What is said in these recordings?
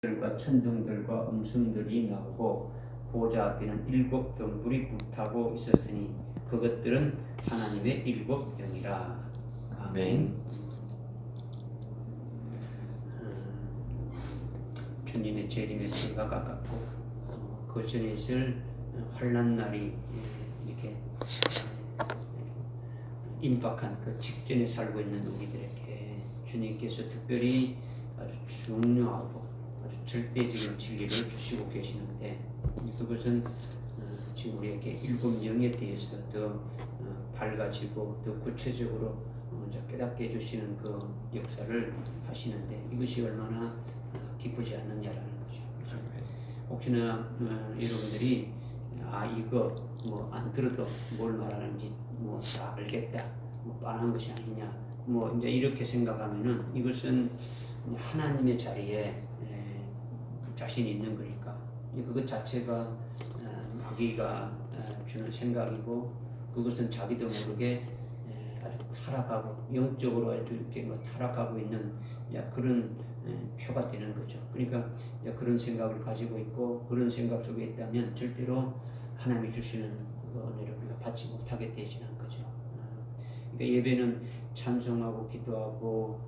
들과 천둥들과 음성들이 나오고 보좌 앞에는 7등불이 불타고 있었으니 그것들은 하나님의 7영이라. 아멘. 주님의 재림의 때가 가깝고 그 전에 있을 환난 날이 이렇게 임박한 그 직전에 살고 있는 우리들에게 주님께서 특별히 아주 중요하고 아주 절대적인 진리를 주시고 계시는데, 그것은 지금 우리에게 7영에 대해서 더 밝아지고 더 구체적으로 깨닫게 해주시는 그 역사를 하시는데, 이것이 얼마나 기쁘지 않느냐라는 거죠. 혹시나 여러분들이 이거 뭐 안 들어도 뭘 말하는지 뭐 다 알겠다, 뭐 뻔한 것이 아니냐, 뭐 이제 이렇게 생각하면은 이것은 하나님의 자리에 자신이 있는 거니까 그것 자체가 마귀가 주는 생각이고, 그것은 자기도 모르게 아주 타락하고 영적으로 아주 이렇게 뭐 타락하고 있는 그런 표가 되는 거죠. 그러니까 그런 생각을 가지고 있고 그런 생각 속에 있다면 절대로 하나님이 주시는 은혜를 우리가 받지 못하게 되지는 거죠. 그러니까 예배는 찬송하고 기도하고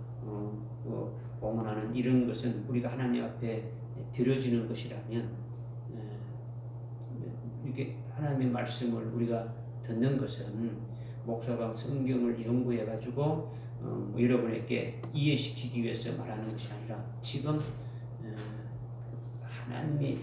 봉헌하는 이런 것은 우리가 하나님 앞에 드려지는 것이라면, 이렇게 하나님의 말씀을 우리가 듣는 것은 목사가 성경을 연구해가지고 여러분에게 이해시키기 위해서 말하는 것이 아니라 지금 하나님이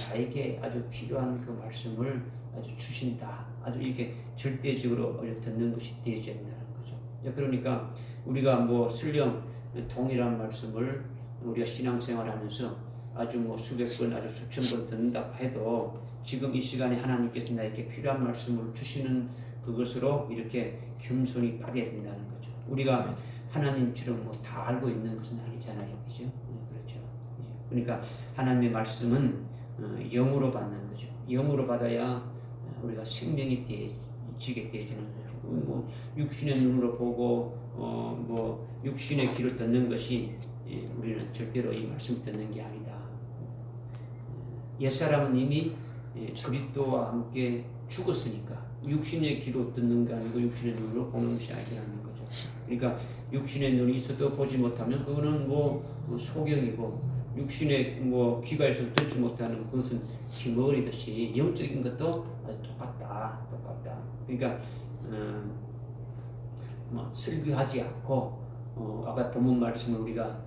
나에게 아주 필요한 그 말씀을 아주 주신다, 아주 이렇게 절대적으로 듣는 것이 되어야 된다는 거죠. 그러니까 우리가 뭐 설령 동일한 말씀을 우리가 신앙생활하면서 아주 뭐 수백 번, 아주 수천 번 듣는다고 해도 지금 이 시간에 하나님께서 나에게 필요한 말씀을 주시는 그것으로 이렇게 겸손히 받아야 된다는 거죠. 우리가 하나님처럼 뭐 다 알고 있는 것은 아니잖아요, 그죠? 그렇죠. 그러니까 하나님의 말씀은 영으로 받는 거죠. 영으로 받아야 우리가 생명이 되지게 되어지는 거죠. 뭐 육신의 눈으로 보고 뭐 육신의 귀로 듣는 것이 우리는 절대로 이 말씀을 듣는 게 아니다. 옛사람은 이미 그리스도와 함께 죽었으니까 육신의 귀로 듣는 게 아니고 육신의 눈으로 보는 것이 아니라는 거죠. 그러니까 육신의 눈이 있어도 보지 못하면 그거는 뭐 소경이고, 육신의 뭐 귀가 있어도 듣지 못하는 그것은 귀머거리듯이 영적인 것도 똑같다. 그러니까 뭐 설교하지 않고 아까 본문 말씀을 우리가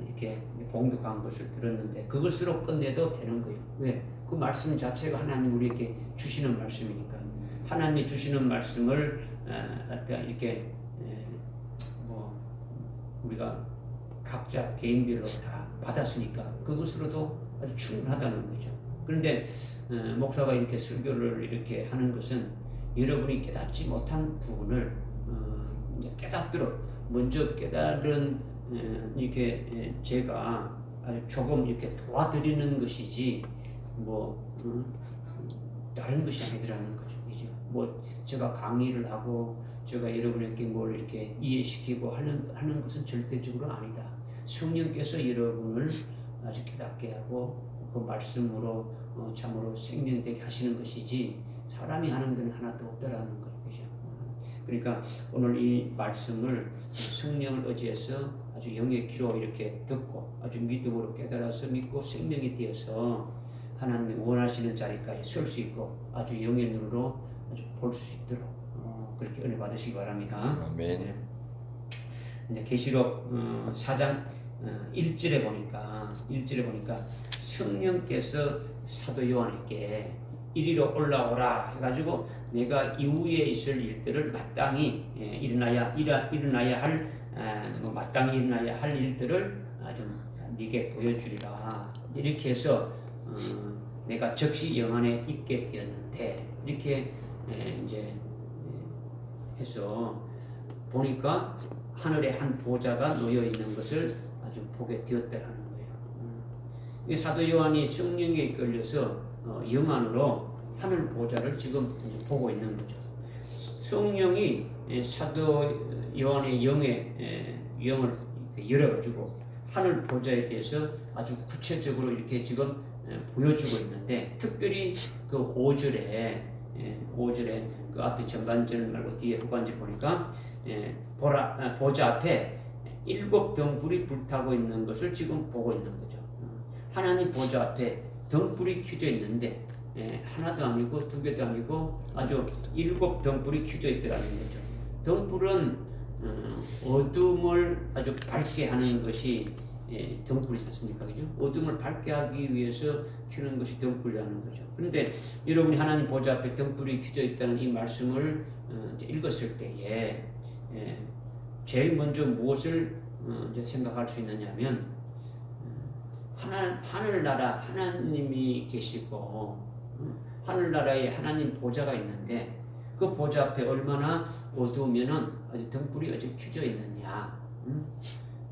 이렇게 봉독한 것을 들었는데 그것으로 끝내도 되는 거예요. 왜? 그 말씀 자체가 하나님 우리에게 주시는 말씀이니까. 하나님이 주시는 말씀을 이렇게 뭐 우리가 각자 개인별로 다 받았으니까 그것으로도 아주 충분하다는 거죠. 그런데 목사가 이렇게 설교를 이렇게 하는 것은 여러분이 깨닫지 못한 부분을 이제 깨닫도록 먼저 깨달은 이렇게 제가 아주 조금 이렇게 도와드리는 것이지 뭐 다른 것이 아니더라는 거죠. 그죠? 뭐 제가 강의를 하고 제가 여러분에게 뭘 이렇게 이해시키고 하는 것은 절대적으로 아니다. 성령께서 여러분을 아주 깨닫게 하고 그 말씀으로 참으로 생명되게 하시는 것이지 사람이 하는 것은 하나도 없다라는 거죠. 그러니까 오늘 이 말씀을 성령을 의지해서 아주 영의 귀로 이렇게 듣고 아주 믿음으로 깨달아서 믿고 생명이 되어서 하나님이 원하시는 자리까지 설 수 있고 아주 영의 눈으로 아주 볼 수 있도록 그렇게 은혜 받으시기 바랍니다. 아멘. 이제 계시록 4장 1절에 보니까 성령께서 사도 요한에게 이리로 올라오라 해가지고 내가 이후에 있을 일들을 마땅히 일어나야 할 마땅히 일어나야 할 일들을 좀 네게 보여주리라. 이렇게 해서 내가 즉시 영안에 있게 되었는데, 이렇게 이제 해서 보니까 하늘에 한 보좌가 놓여 있는 것을 아주 보게 되었다라는 거예요. 사도 요한이 성령에 이끌려서 영안으로 하늘 보좌를 지금 보고 있는 거죠. 성령이 사도 요한의 영을 열어가지고 하늘 보좌에 대해서 아주 구체적으로 이렇게 지금 보여주고 있는데, 특별히 그 5절에 그 앞에 전반절 말고 뒤에 후반절 보니까 보좌 앞에 7 등불이 불타고 있는 것을 지금 보고 있는 거죠. 하나님 보좌 앞에 등불이 켜져 있는데 하나도 아니고 2개도 아니고 아주 7 등불이 켜져 있더라는 거죠. 등불은 어둠을 아주 밝게 하는 것이 등불이지 않습니까? 그죠? 어둠을 밝게 하기 위해서 켜는 것이 등불이라는 거죠. 그런데 여러분이 하나님 보좌 앞에 등불이 켜져 있다는 이 말씀을 읽었을 때에 제일 먼저 무엇을 이제 생각할 수 있느냐면, 하늘나라 하나님이 계시고 하늘나라에 하나님 보좌가 있는데, 그 보좌 앞에 얼마나 어두우면은 아주 등불이 어제 켜져 있느냐.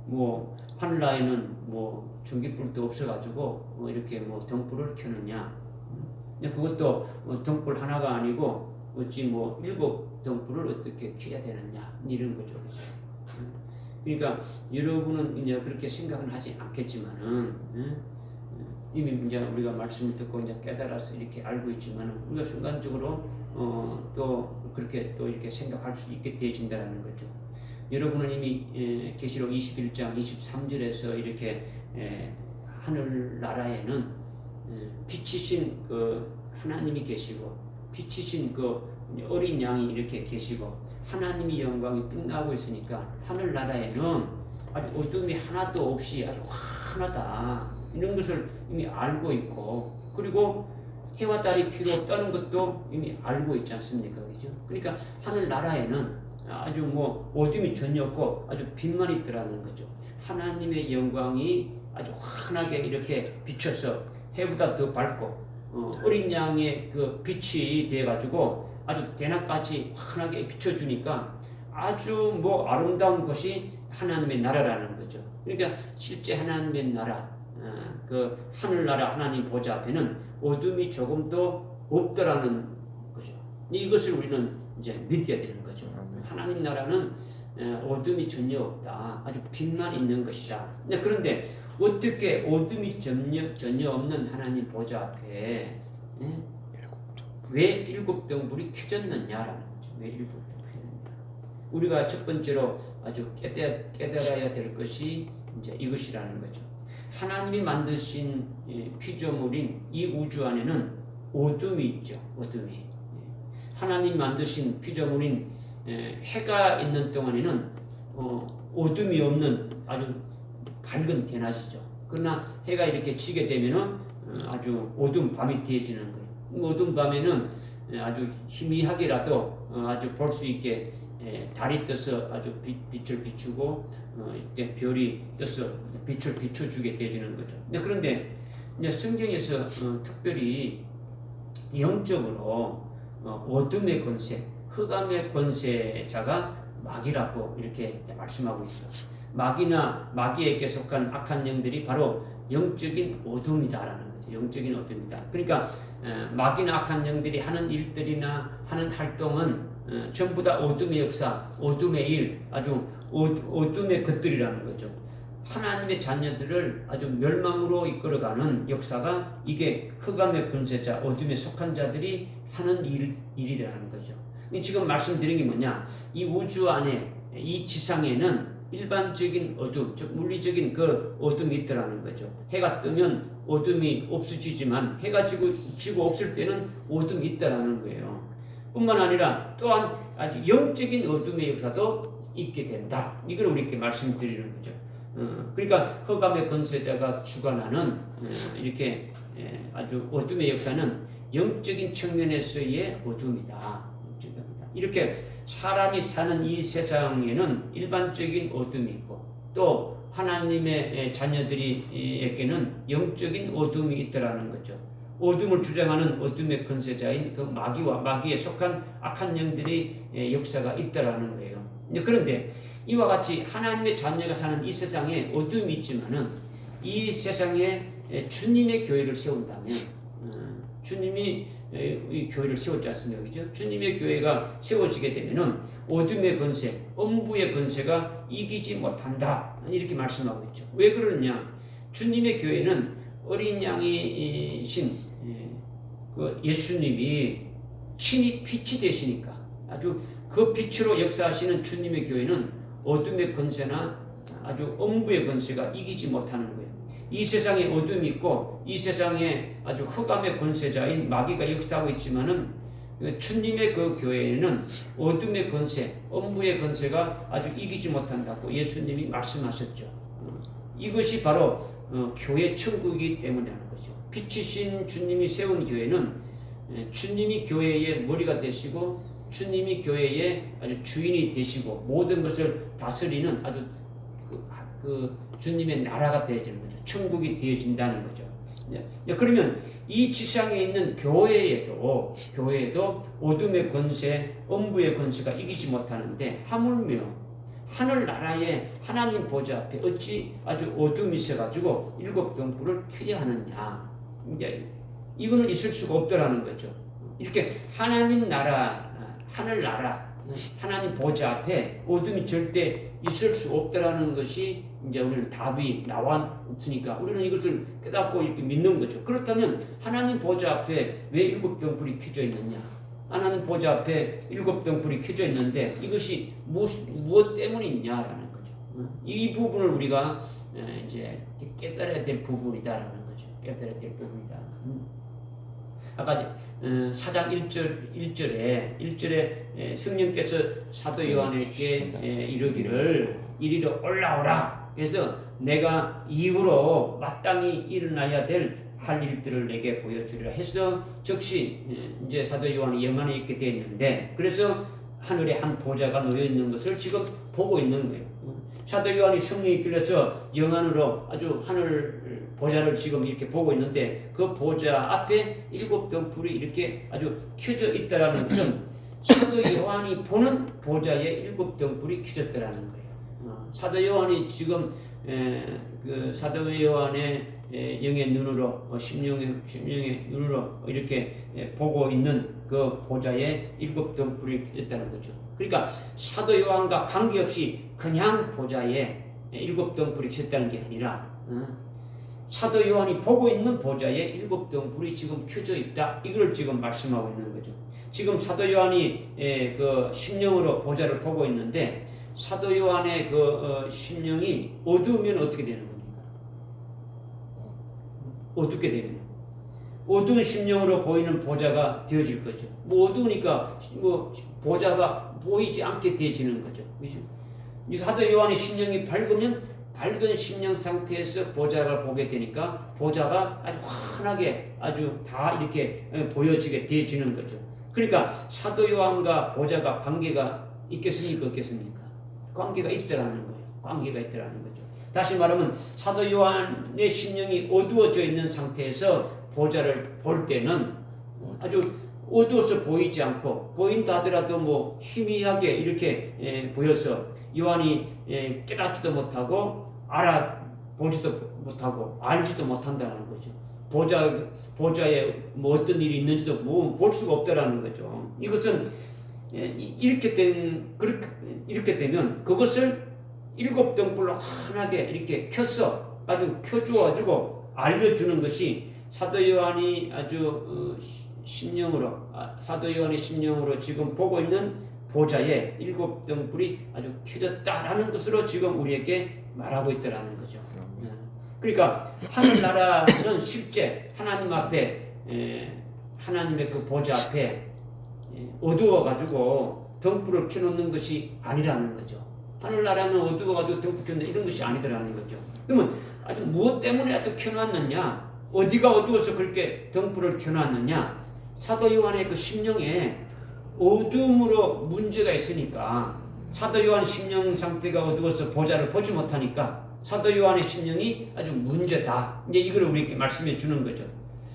뭐 하늘나라에는 뭐 전기불도 없어가지고 이렇게 뭐 등불을 켜느냐. 그것도 등불 하나가 아니고 어찌 뭐 7 등불을 어떻게 켜야 되느냐, 이런 거죠. 그렇죠? 그러니까 여러분은 이제 그렇게 생각은 하지 않겠지만은 이미 이제 우리가 말씀을 듣고 이제 깨달아서 이렇게 알고 있지만은 우리가 순간적으로 또 그렇게 또 이렇게 생각할 수 있게 되어진다는 거죠. 여러분은 이미 계시록 21장 23절에서 이렇게 하늘나라에는 빛이신 그 하나님이 계시고 빛이신 그 어린 양이 이렇게 계시고 하나님의 영광이 빛나고 있으니까 하늘나라에는 아주 어둠이 하나도 없이 아주 환하다, 이런 것을 이미 알고 있고, 그리고 해와 달이 필요 없다는 것도 이미 알고 있지 않습니까? 그죠? 그러니까 하늘나라에는 아주 뭐 어둠이 전혀 없고 아주 빛만 있더라는 거죠. 하나님의 영광이 아주 환하게 이렇게 비춰서 해보다 더 밝고 어린 양의 그 빛이 돼가지고 아주 대낮같이 환하게 비춰주니까 아주 뭐 아름다운 것이 하나님의 나라라는 거죠. 그러니까 실제 하나님의 나라, 그 하늘나라 하나님 보좌 앞에는 어둠이 조금도 없더라는 거죠. 이것을 우리는 이제 믿어야 되는 거죠. 하나님 나라는 어둠이 전혀 없다, 아주 빛만 있는 것이다. 그런데 어떻게 어둠이 전혀 없는 하나님 보좌 앞에 왜 7 등불이 켜졌느냐라는 거죠. 왜 7 등불이 켜졌느냐. 우리가 첫 번째로 아주 깨달아야 될 것이 이제 이것이라는 거죠. 하나님이 만드신 피조물인 이 우주 안에는 어둠이 있죠. 어둠이. 하나님 만드신 피조물인 해가 있는 동안에는 어둠이 없는 아주 밝은 대낮이죠. 그러나 해가 이렇게 지게 되면은 아주 어두운 밤이 되어지는 거예요. 어두운 밤에는 아주 희미하게라도 아주 볼 수 있게 달이 떠서 아주 빛을 비추고 이렇게 별이 떠서 빛을 비춰주게 되어지는 거죠. 그런데 이제 성경에서 특별히 영적으로 어둠의 권세, 흑암의 권세자가 마귀라고 이렇게 말씀하고 있죠. 마귀나 마귀에게 속한 악한 영들이 바로 영적인 어둠이다라는 거죠. 영적인 어둠이다. 그러니까 마귀나 악한 영들이 하는 일들이나 하는 활동은 전부 다 어둠의 역사, 어둠의 일, 아주 어둠의 것들이라는 거죠. 하나님의 자녀들을 아주 멸망으로 이끌어가는 역사가 이게 흑암의 권세자, 어둠에 속한 자들이 하는 일이라는 거죠. 지금 말씀드린 게 뭐냐? 이 우주 안에, 이 지상에는 일반적인 어둠, 즉 물리적인 그 어둠이 있더라는 거죠. 해가 뜨면 어둠이 없어지지만 해가 지고 없을 때는 어둠이 있다라는 거예요. 뿐만 아니라 또한 아주 영적인 어둠의 역사도 있게 된다. 이걸 우리 이렇게 말씀드리는 거죠. 그러니까 흑암의 권세자가 주관하는 이렇게 아주 어둠의 역사는 영적인 측면에서의 어둠이다. 이렇게 사람이 사는 이 세상에는 일반적인 어둠이 있고 또 하나님의 자녀들에게는 영적인 어둠이 있더라는 거죠. 어둠을 주장하는 어둠의 권세자인 그 마귀에 속한 악한 영들의 역사가 있더라는 거예요. 그런데 이와 같이 하나님의 자녀가 사는 이 세상에 어둠이 있지만은 이 세상에 주님의 교회를 세운다면 주님이 이 교회를 세웠지 않습니까? 그죠? 주님의 교회가 세워지게 되면은 어둠의 권세, 음부의 권세가 이기지 못한다. 이렇게 말씀하고 있죠. 왜 그러느냐? 주님의 교회는 어린 양이신 그 예수님이 친히 빛이 되시니까 아주 그 빛으로 역사하시는 주님의 교회는 어둠의 권세나 아주 엄부의 권세가 이기지 못하는 거예요. 이 세상에 어둠이 있고 이 세상에 아주 흑암의 권세자인 마귀가 역사하고 있지만은 주님의 그 교회에는 어둠의 권세, 엄부의 권세가 아주 이기지 못한다고 예수님이 말씀하셨죠. 이것이 바로 교회 천국이기 때문에 하는 거죠. 빛이신 주님이 세운 교회는 주님이 교회의 머리가 되시고 주님이 교회의 아주 주인이 되시고 모든 것을 다스리는 아주 그 주님의 나라가 되어지는 거죠. 천국이 되어진다는 거죠. 그러면 이 지상에 있는 교회에도 어둠의 권세, 엄부의 권세가 이기지 못하는데 하물며 하늘나라의 하나님 보좌 앞에 어찌 아주 어둠이 있어가지고 일곱 등불을 켜야 하느냐. 이제 이거는 있을 수가 없더라는 거죠. 이렇게 하나님 나라, 하늘나라, 하나님 보좌 앞에 어둠이 절대 있을 수 없더라는 것이 이제 우리는 답이 나왔으니까 우리는 이것을 깨닫고 이렇게 믿는 거죠. 그렇다면 하나님 보좌 앞에 왜 일곱 등불이 켜져 있느냐? 하나님 보좌 앞에 일곱 등불이 켜져 있는데 이것이 무엇 때문이냐라는 거죠. 이 부분을 우리가 이제 깨달아야 될 부분이다라는 거죠. 깨달아야 될 부분이다. 아까 4장 1절에 성령께서 사도 요한에게 이르기를 이리로 올라오라. 그래서 내가 이후로 마땅히 일어나야 될 할 일들을 내게 보여주리라 해서 즉시 이제 사도 요한이 영안에 있게 되어 있는데 그래서 하늘에 한 보좌가 놓여 있는 것을 지금 보고 있는 거예요. 사도 요한이 성령이 끌려서 영안으로 아주 하늘 보좌를 지금 이렇게 보고 있는데 그 보좌 앞에 일곱 등불이 이렇게 아주 켜져 있다라는 것은 사도 요한이 보는 보좌에 일곱 등불이 켜졌다라는 거예요. 사도 요한이 지금 그 사도 요한의 영의 눈으로 심령의 눈으로 이렇게 보고 있는 그 보좌에 일곱 등불이 켜졌다는 거죠. 그러니까 사도 요한과 관계없이 그냥 보좌에 일곱 등불이 켜졌다는 게 아니라 사도 요한이 보고 있는 보좌에 일곱 등불이 지금 켜져 있다. 이걸 지금 말씀하고 있는 거죠. 지금 사도 요한이 그 심령으로 보좌를 보고 있는데 사도 요한의 그 심령이 어두우면 어떻게 되는 겁니까? 어둡게 되면 어두운 심령으로 보이는 보좌가 되어질 거죠. 뭐 어두우니까 뭐 보좌가 보이지 않게 되어지는 거죠. 그죠? 사도 요한의 심령이 밝으면 밝은 심령 상태에서 보좌를 보게 되니까 보좌가 아주 환하게 아주 다 이렇게 보여지게 되어지는 거죠. 그러니까 사도 요한과 보좌가 관계가 있겠습니까? 없겠습니까? 관계가 있더라는 거예요. 관계가 있더라는 거죠. 다시 말하면 사도 요한의 심령이 어두워져 있는 상태에서 보좌를 볼 때는 아주 어두워서 보이지 않고 보인다 하더라도 뭐 희미하게 이렇게 보여서 요한이 깨닫지도 못하고 알아보지도 못하고 알지도 못한다는 거죠. 보좌에 뭐 어떤 일이 있는지도 뭐 볼 수가 없다라는 거죠. 이것은 이렇게 되면 그것을 일곱 등불로 환하게 이렇게 켜서 아주 켜주어가지고 알려주는 것이 사도 요한이 아주 사도 요한의 심령으로 지금 보고 있는 보좌에 일곱 등불이 아주 켜졌다라는 것으로 지금 우리에게 말하고 있다라는 거죠. 그러니까 하늘나라는 실제 하나님 앞에 하나님의 그 보좌 앞에 어두워가지고 등불을 켜놓는 것이 아니라는 거죠. 하늘나라는 어두워가지고 등불 켜놓는 이런 것이 아니더라는 거죠. 그러면 아주 무엇 때문에 또 켜놨느냐? 어디가 어두워서 그렇게 등불을 켜놨느냐? 사도 요한의 그 심령에 어두움으로 문제가 있으니까 사도 요한의 심령 상태가 어두워서 보좌를 보지 못하니까 사도 요한의 심령이 아주 문제다. 이제 이걸 우리에게 말씀해 주는 거죠.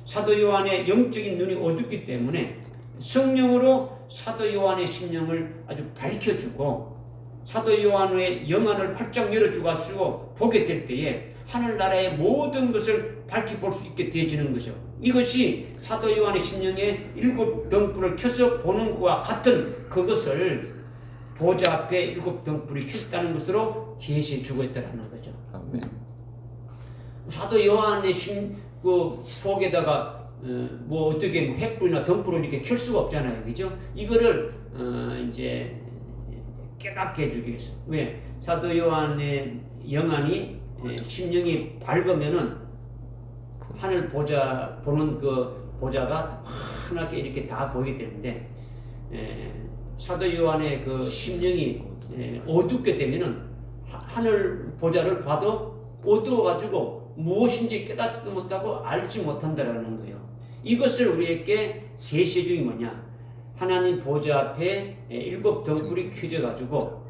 사도 요한의 영적인 눈이 어둡기 때문에 성령으로 사도 요한의 심령을 아주 밝혀주고 사도 요한의 영안을 활짝 열어주가지고 보게 될 때에 하늘나라의 모든 것을 밝히 볼 수 있게 되어지는 거죠. 이것이 사도 요한의 심령에 일곱 등불을 켜서 보는 것과 같은 그것을 보좌 앞에 일곱 등불이 켰다는 것으로 계시해 주고 있다는 거죠. 사도 요한의 그 속에다가 뭐 어떻게 뭐 횃불이나 등불을 이렇게 켤 수가 없잖아요, 그죠? 이거를 이제 깨닫게 해주기 위해서. 왜? 사도 요한의 영안이 심령이 밝으면은 하늘 보는 그 보좌가 환하게 이렇게 다 보이게 되는데, 사도 요한의 그 심령이 어둡게 되면은 하늘 보좌를 봐도 어두워가지고 무엇인지 깨닫지 못하고 알지 못한다라는 거예요. 이것을 우리에게 계시해 주기 뭐냐? 하나님 보좌 앞에 7 등불이 켜져가지고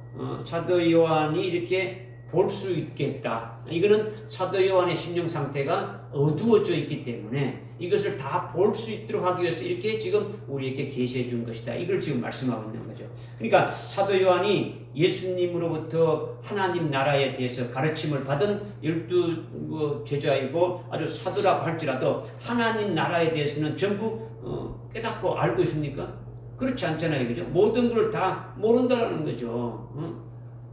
사도 요한이 이렇게 볼 수 있겠다. 이거는 사도 요한의 심령 상태가 어두워져 있기 때문에 이것을 다 볼 수 있도록 하기 위해서 이렇게 지금 우리에게 계시해 준 것이다. 이걸 지금 말씀하고 있는 거죠. 그러니까 사도 요한이 예수님으로부터 하나님 나라에 대해서 가르침을 받은 12 제자이고 아주 사도라고 할지라도 하나님 나라에 대해서는 전부 깨닫고 알고 있습니까? 그렇지 않잖아요. 그죠? 모든 걸 다 모른다는 거죠.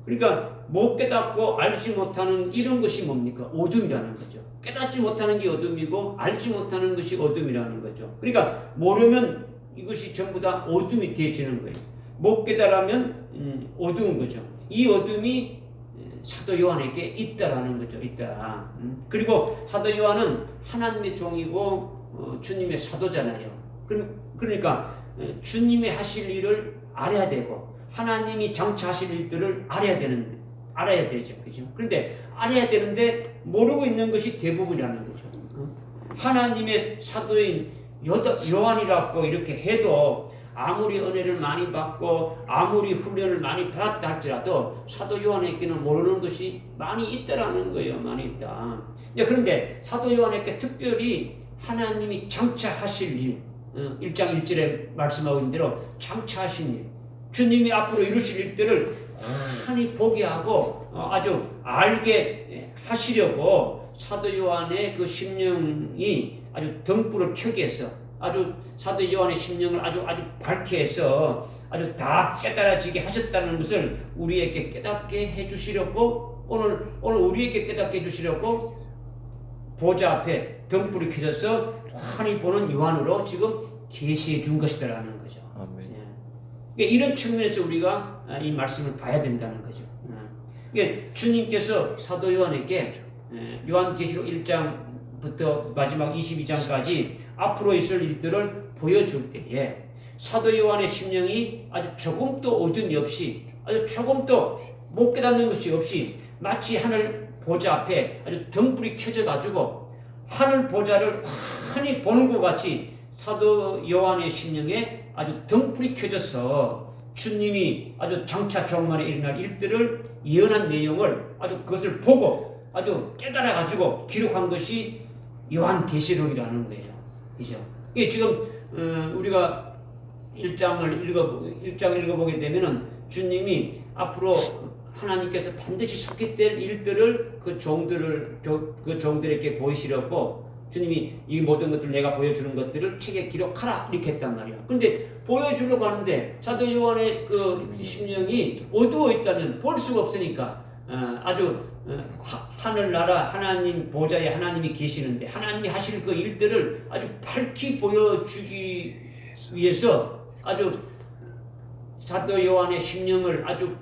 그러니까 못 깨닫고 알지 못하는 이런 것이 뭡니까? 어둠이라는 거죠. 깨닫지 못하는 게 어둠이고 알지 못하는 것이 어둠이라는 거죠. 그러니까 모르면 이것이 전부 다 어둠이 되어지는 거예요. 못 깨달으면 어두운 거죠. 이 어둠이 사도 요한에게 있다라는 거죠. 있다. 그리고 사도 요한은 하나님의 종이고 주님의 사도잖아요. 그러니까 주님이 하실 일을 알아야 되고 하나님이 장차하실 일들을 알아야 되죠. 그죠? 그런데 알아야 되는데 모르고 있는 것이 대부분이라는 거죠. 하나님의 사도인 요한이라고 이렇게 해도 아무리 은혜를 많이 받고 아무리 훈련을 많이 받았다 할지라도 사도 요한에게는 모르는 것이 많이 있다라는 거예요. 많이 있다. 그런데 사도 요한에게 특별히 하나님이 장차하실 일, 1장 1절에 말씀하고 있는 대로 장차하신 일, 주님이 앞으로 이루실 일들을 많이 보게 하고 아주 알게 하시려고 사도 요한의 그 심령이 아주 등불을 켜게 해서 아주 사도 요한의 심령을 아주 밝게 해서 아주 다 깨달아지게 하셨다는 것을 우리에게 깨닫게 해주시려고 오늘 우리에게 깨닫게 해주시려고 보좌 앞에 등불이 켜져서 환히 보는 요한으로 지금 계시해 준 것이다라는 거죠. 아멘. 그러니까 이런 측면에서 우리가 이 말씀을 봐야 된다는 거죠. 그러니까 주님께서 사도 요한에게 요한계시록 1장부터 마지막 22장까지 앞으로 있을 일들을 보여줄 때에 사도 요한의 심령이 아주 조금도 어둠이 없이 아주 조금도 못 깨닫는 것이 없이 마치 하늘 보좌 앞에 아주 등불이 켜져 가지고 하늘 보좌를 환히 보는 것 같이 사도 요한의 심령에 아주 등불이 켜져서 주님이 아주 장차 종말에 일어날 일들을 예언한 내용을 아주 그것을 보고 아주 깨달아 가지고 기록한 것이 요한계시록이라는 거예요. 그죠? 이게 지금 우리가 1장을 읽어보게 되면은 주님이 앞으로 하나님께서 반드시 속했될 일들을 그 종들에게 보이시려고 주님이 이 모든 것들 내가 보여주는 것들을 책에 기록하라 이렇게 했단 말이야. 그런데 보여주려고 하는데 사도 요한의 그 심령이 어두워 있다면 볼 수가 없으니까 아주 하늘나라 하나님 보좌에 하나님이 계시는데 하나님이 하실 그 일들을 아주 밝히 보여주기 위해서 아주 사도 요한의 심령을 아주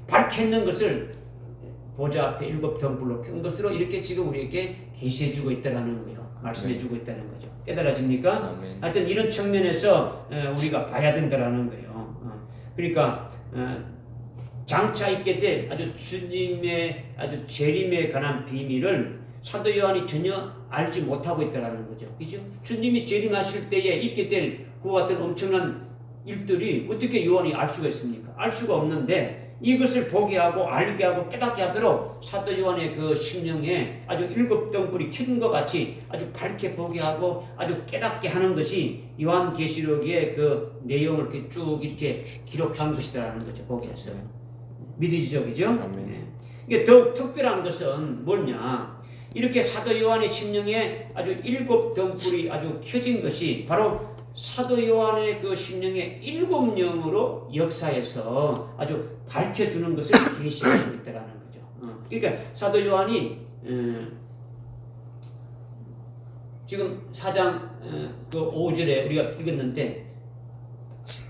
밝게 했는 것을 보좌 앞에 7 등불로 켠 것으로 이렇게 지금 우리에게 계시해주고 있다는 거예요. 말씀해주고 있다는 거죠. 깨달아집니까? 하여튼 이런 측면에서 우리가 봐야 된다는 거예요. 그러니까 장차 있게 될 아주 주님의 아주 재림에 관한 비밀을 사도 요한이 전혀 알지 못하고 있다는 거죠. 그죠? 주님이 재림하실 때에 있게 될 그와 같은 엄청난 일들이 어떻게 요한이 알 수가 있습니까? 알 수가 없는데 이것을 보게 하고 알게 하고 깨닫게 하도록 사도 요한의 그 심령에 아주 7 등불이 켜진 것 같이 아주 밝게 보게 하고 아주 깨닫게 하는 것이 요한계시록의 그 내용을 이렇게 쭉 이렇게 기록한 것이라는 거죠. 보게 해서 믿으시죠, 그죠? 네. 이게 더욱 특별한 것은 뭐냐? 이렇게 사도 요한의 심령에 아주 7 등불이 아주 켜진 것이 바로 사도 요한의 그 심령의 7영으로 역사에서 아주 밝혀주는 것을 계시하고 있다는 거죠. 그러니까 사도 요한이 지금 4장 그 5절에 우리가 읽었는데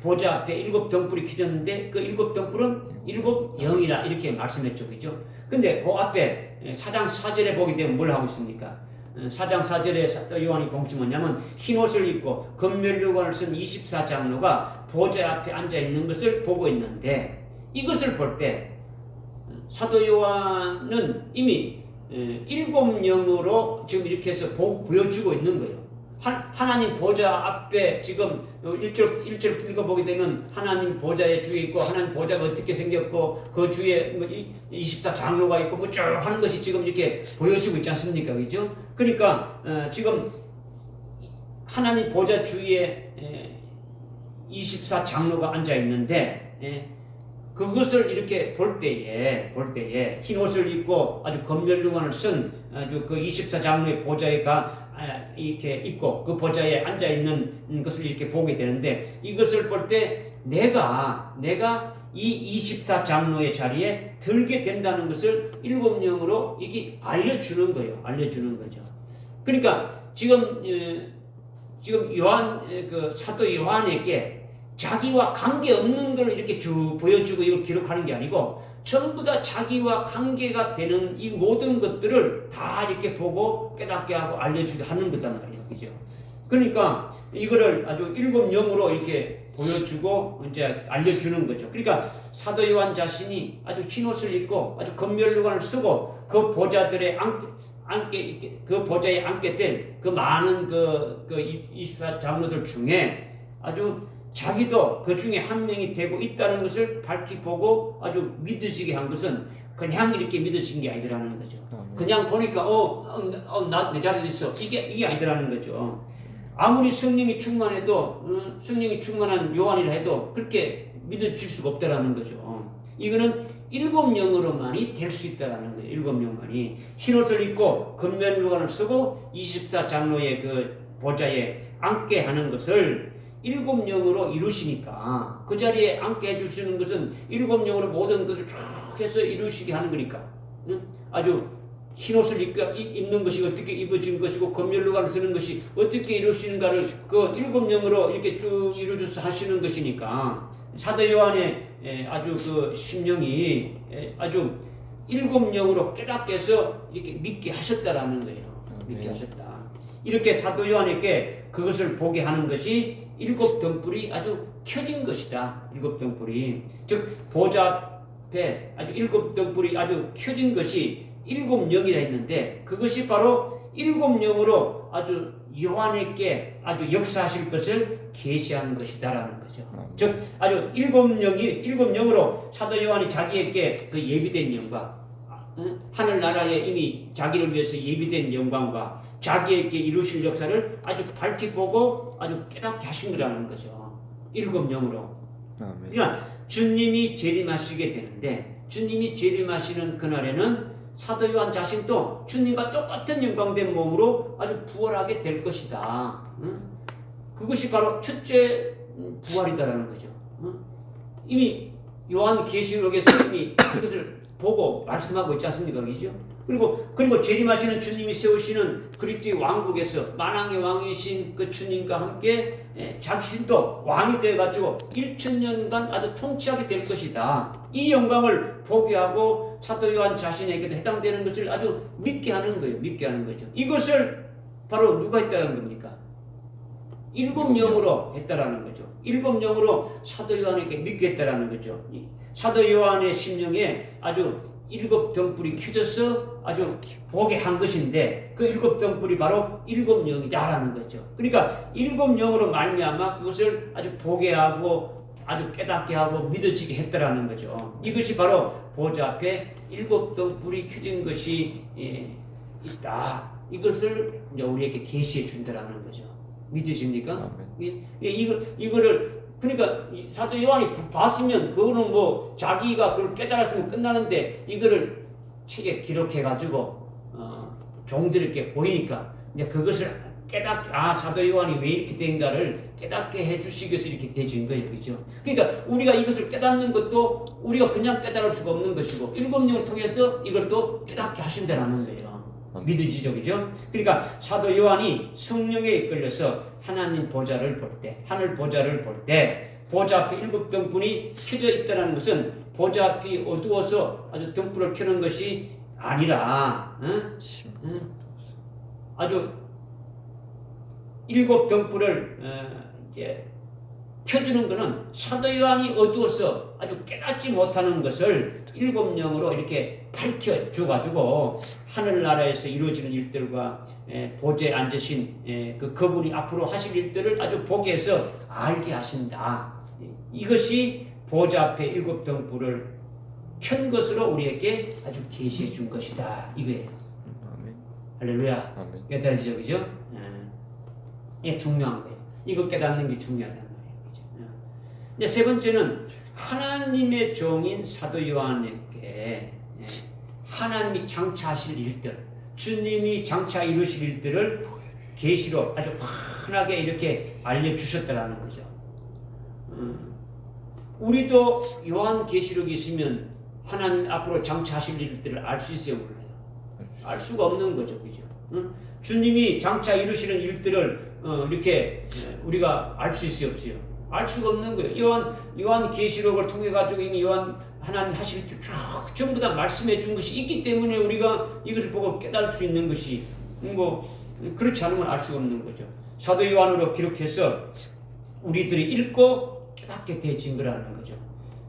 보좌 앞에 일곱 등불이 켜졌는데 그 일곱 등불은 일곱 영이라 이렇게 말씀했죠. 그죠? 근데 그 앞에 4장 4절에 보게 되면 뭘 하고 있습니까? 4장 4절에 사도 요한이 봉지 뭐냐면 흰 옷을 입고 검면류관을 쓴 24장로가 보좌 앞에 앉아 있는 것을 보고 있는데 이것을 볼 때 사도 요한은 이미 일곱 영으로 지금 이렇게 해서 보여주고 있는 거예요. 하나님 보좌 앞에 지금 1절 읽어보게 되면 하나님 보좌의 주에 있고 하나님 보좌가 어떻게 생겼고 그 주에 24장로가 있고 뭐 쭉 하는 것이 지금 이렇게 보여주고 있지 않습니까? 그죠? 그러니까 지금 하나님 보좌 주위에 24장로가 앉아 있는데 그것을 이렇게 볼 때에 흰 옷을 입고 아주 검면류관을 쓴 아주 그 24장로의 보좌가 이렇게 있고 그 보좌에 앉아 있는 것을 이렇게 보게 되는데 이것을 볼 때 내가 이 24장로의 자리에 들게 된다는 것을 일곱 영으로 이게 알려주는 거예요. 알려주는 거죠. 그러니까 지금 요한 그 사도 요한에게 자기와 관계없는 걸 이렇게 쭉 보여주고 이걸 기록하는 게 아니고 전부 다 자기와 관계가 되는 이 모든 것들을 다 이렇게 보고 깨닫게 하고 알려주게 하는 거단 말이에요. 그죠? 그러니까 이거를 아주 일곱 영으로 이렇게 보여주고 이제 알려주는 거죠. 그러니까 사도 요한 자신이 아주 흰 옷을 입고 아주 검면류관을 쓰고 그 보좌들의 그 보좌에 앉게 된 그 많은 그 24장로들 중에 아주 자기도 그 중에 한 명이 되고 있다는 것을 밝히 보고 아주 믿어지게 한 것은 그냥 이렇게 믿어진 게 아니더라는 거죠. 그냥 보니까 나 내 자리에 있어 이게 아니더라는 거죠. 아무리 성령이 충만해도 성령이 충만한 요한이라 해도 그렇게 믿어질 수가 없다라는 거죠. 이거는 일곱 영으로만이 될 수 있다라는 거예요. 일곱 영만이 흰옷을 입고 검면류관을 쓰고 24장로의 그 보좌에 앉게 하는 것을 일곱 영으로 이루시니까 그 자리에 앉게 해주시는 것은 일곱 영으로 모든 것을 쭉 해서 이루시게 하는 거니까 아주 흰옷을 입는 것이 어떻게 입어진 것이고 검면류관을 쓰는 것이 어떻게 이루시는가를 그 일곱 영으로 이렇게 쭉 이루어져서 하시는 것이니까 사도 요한의 아주 그 심령이 아주 일곱 영으로 깨닫게 해서 이렇게 믿게 하셨다라는 거예요. 믿게 하셨다. 이렇게 사도 요한에게 그것을 보게 하는 것이 일곱 등불이 아주 켜진 것이다. 일곱 등불이 즉 보좌 앞에 아주 일곱 등불이 아주 켜진 것이 일곱 영이라 했는데 그것이 바로 일곱 영으로 아주 요한에게 아주 역사하실 것을 계시한 것이다라는 거죠. 즉 아주 일곱 영으로 사도 요한이 자기에게 그 예비된 영광, 하늘나라에 이미 자기를 위해서 예비된 영광과 자기에게 이루실 역사를 아주 밝히 보고 아주 깨닫게 하신 거라는 거죠. 일곱 영으로. 그러니까 주님이 재림하시게 되는데 주님이 재림하시는 그날에는 사도 요한 자신도 주님과 똑같은 영광된 몸으로 아주 부활하게 될 것이다. 그것이 바로 첫째 부활이다라는 거죠. 이미 요한 계시록에서 이미 그것을 보고 말씀하고 있지 않습니까? 그죠? 그리고 재림하시는 주님이 세우시는 그리스도의 왕국에서 만왕의 왕이신 그 주님과 함께 자신도 왕이 되어가지고 1000년간 아주 통치하게 될 것이다. 이 영광을 보게 하고 사도 요한 자신에게도 해당되는 것을 아주 믿게 하는 거예요. 믿게 하는 거죠. 이것을 바로 누가 했다는 겁니까? 일곱 영으로 했다라는 거죠. 일곱 영으로 사도 요한에게 믿게 했다라는 거죠. 사도 요한의 심령에 아주 일곱 등불이 켜져서 아주 보게 한 것인데 그 일곱 등불이 바로 일곱 영이다라는 거죠. 그러니까 일곱 영으로 말미암아 그것을 아주 보게 하고 아주 깨닫게 하고 믿어지게 했다라는 거죠. 이것이 바로 보좌 앞에 일곱 등불이 켜진 것이 있다. 이것을 이제 우리에게 계시해 준다라는 거죠. 믿으십니까? 이거를 그러니까 사도 요한이 봤으면 그거는 뭐 자기가 그걸 깨달았으면 끝나는데 이거를 책에 기록해 가지고 종들에게 보이니까 이제 그것을 깨닫게 사도 요한이 왜 이렇게 된가를 깨닫게 해주시기 위해서 이렇게 되진 거예요, 그죠? 그러니까 우리가 이것을 깨닫는 것도 우리가 그냥 깨달을 수가 없는 것이고 일곱 영을 통해서 이걸 또 깨닫게 하신다라는 거예요. 믿어지죠, 그죠? 그러니까 사도 요한이 성령에 이끌려서 하나님 보좌를 볼 때, 하늘 보좌를 볼 때 보좌 앞에 7등불이 켜져 있다는 것은 보좌 앞이 어두워서 아주 등불을 켜는 것이 아니라, 아주 7등불을 이제 켜주는 것은 사도 요한이 어두워서 아주 깨닫지 못하는 것을 7영으로 이렇게 밝혀줘가지고 하늘나라에서 이루어지는 일들과 보좌에 앉으신 그분이 앞으로 하실 일들을 아주 보게 해서 알게 하신다. 이것이 보좌 앞에 7등불을 켠 것으로 우리에게 아주 계시해 준 것이다. 이거예요. 할렐루야. 깨달으시죠, 그죠? 이게 중요한 거예요. 이거 깨닫는 게 중요하다는 거예요. 그죠? 이제 세 번째는 하나님의 종인 사도 요한에게 하나님이 장차하실 일들, 주님이 장차 이루실 일들을 계시로 아주 환하게 이렇게 알려주셨다라는 거죠. 우리도 요한 계시록이 있으면 하나님 앞으로 장차하실 일들을 알 수 있어요, 몰라요? 알 수가 없는 거죠, 그죠? 주님이 장차 이루시는 일들을 이렇게 우리가 알 수 있어요, 없어요? 알 수가 없는 거예요. 요한 계시록을 통해 가지고 이미 요한 하나님 하실 일 전부 다 말씀해 준 것이 있기 때문에 우리가 이것을 보고 깨달을 수 있는 것이 그렇지 않으면 알 수가 없는 거죠. 사도 요한으로 기록해서 우리들이 읽고 깨닫게 되어진 거라는 거죠.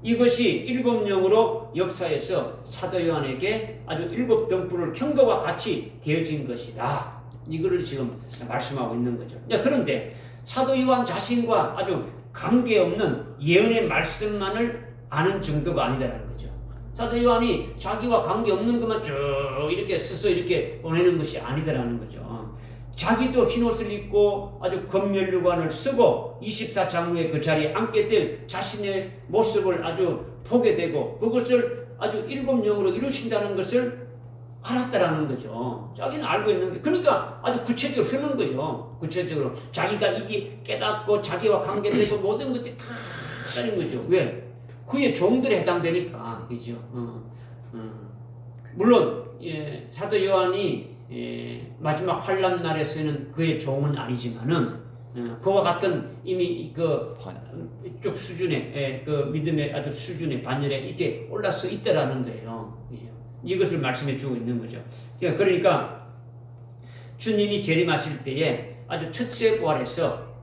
이것이 7영으로 역사에서 사도 요한에게 아주 7등불을 켠 것과 같이 되어진 것이다. 이거를 지금 말씀하고 있는 거죠. 그런데 사도 요한 자신과 아주 관계없는 예언의 말씀만을 아는 정도가 아니다라는 거죠. 사도 요한이 자기와 관계없는 것만 쭉 이렇게 써서 이렇게 보내는 것이 아니다라는 거죠. 자기도 흰옷을 입고 아주 검면류관을 쓰고 24장로의 그 자리에 앉게 될 자신의 모습을 아주 보게 되고 그것을 아주 7영으로 이루신다는 것을 알았다라는 거죠. 자기는 알고 있는 게 그러니까 아주 구체적으로 쓰는 거예요. 구체적으로 자기가 이게 깨닫고 자기와 관계되고 모든 것들이 다 하는 거죠. 왜? 그의 종들에 해당되니까 그죠. 물론 사도 요한이 마지막 환란 날에서는 그의 종은 아니지만은 그와 같은 이미 쭉 수준의 그 믿음의 아주 수준의 반열에 이렇게 올라서 있다라는 거예요. 이것을 말씀해 주고 있는 거죠. 그러니까 주님이 재림하실 때에 아주 첫째 부활해서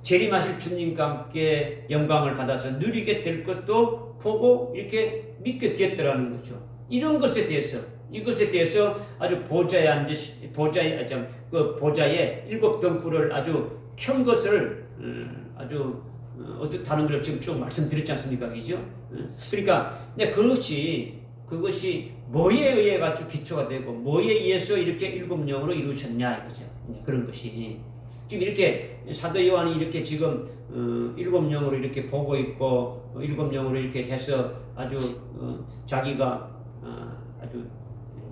재림하실 주님과 함께 영광을 받아서 누리게 될 것도 보고 이렇게 믿게 되었더라는 거죠. 이런 것에 대해서 이것에 대해서 아주 보좌에 7등불을 아주 켠 것을 아주 어떻다는 걸 지금 쭉 말씀드렸지 않습니까, 그죠? 그러니까 그것이 뭐에 의해 가지고 기초가 되고 뭐에 의해서 이렇게 7영으로 이루어졌냐 이거죠. 그런 것이 지금 이렇게 사도 요한이 이렇게 지금 7영으로 이렇게 보고 있고 7영으로 이렇게 해서 아주 자기가 아주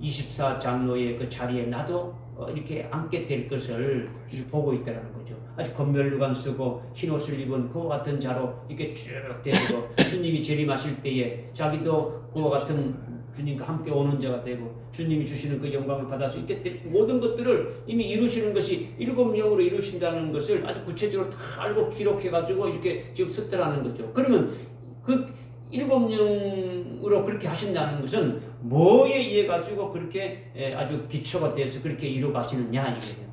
24장로의 그 자리에 나도 이렇게 앉게 될 것을 보고 있다는 거죠. 아주 검면류관 쓰고 흰옷을 입은 그와 같은 자로 이렇게 쭉 되고 주님이 재림하실 때에 자기도 그와 같은 주님과 함께 오는 자가 되고 주님이 주시는 그 영광을 받아서 있게 될 모든 것들을 이미 이루시는 것이 7영으로 이루신다는 것을 아주 구체적으로 다 알고 기록해가지고 이렇게 지금 썼다라는 거죠. 그러면 그 7영으로 그렇게 하신다는 것은 뭐에 의해 가지고 그렇게 아주 기초가 되어서 그렇게 이루 가시느냐 이거예요.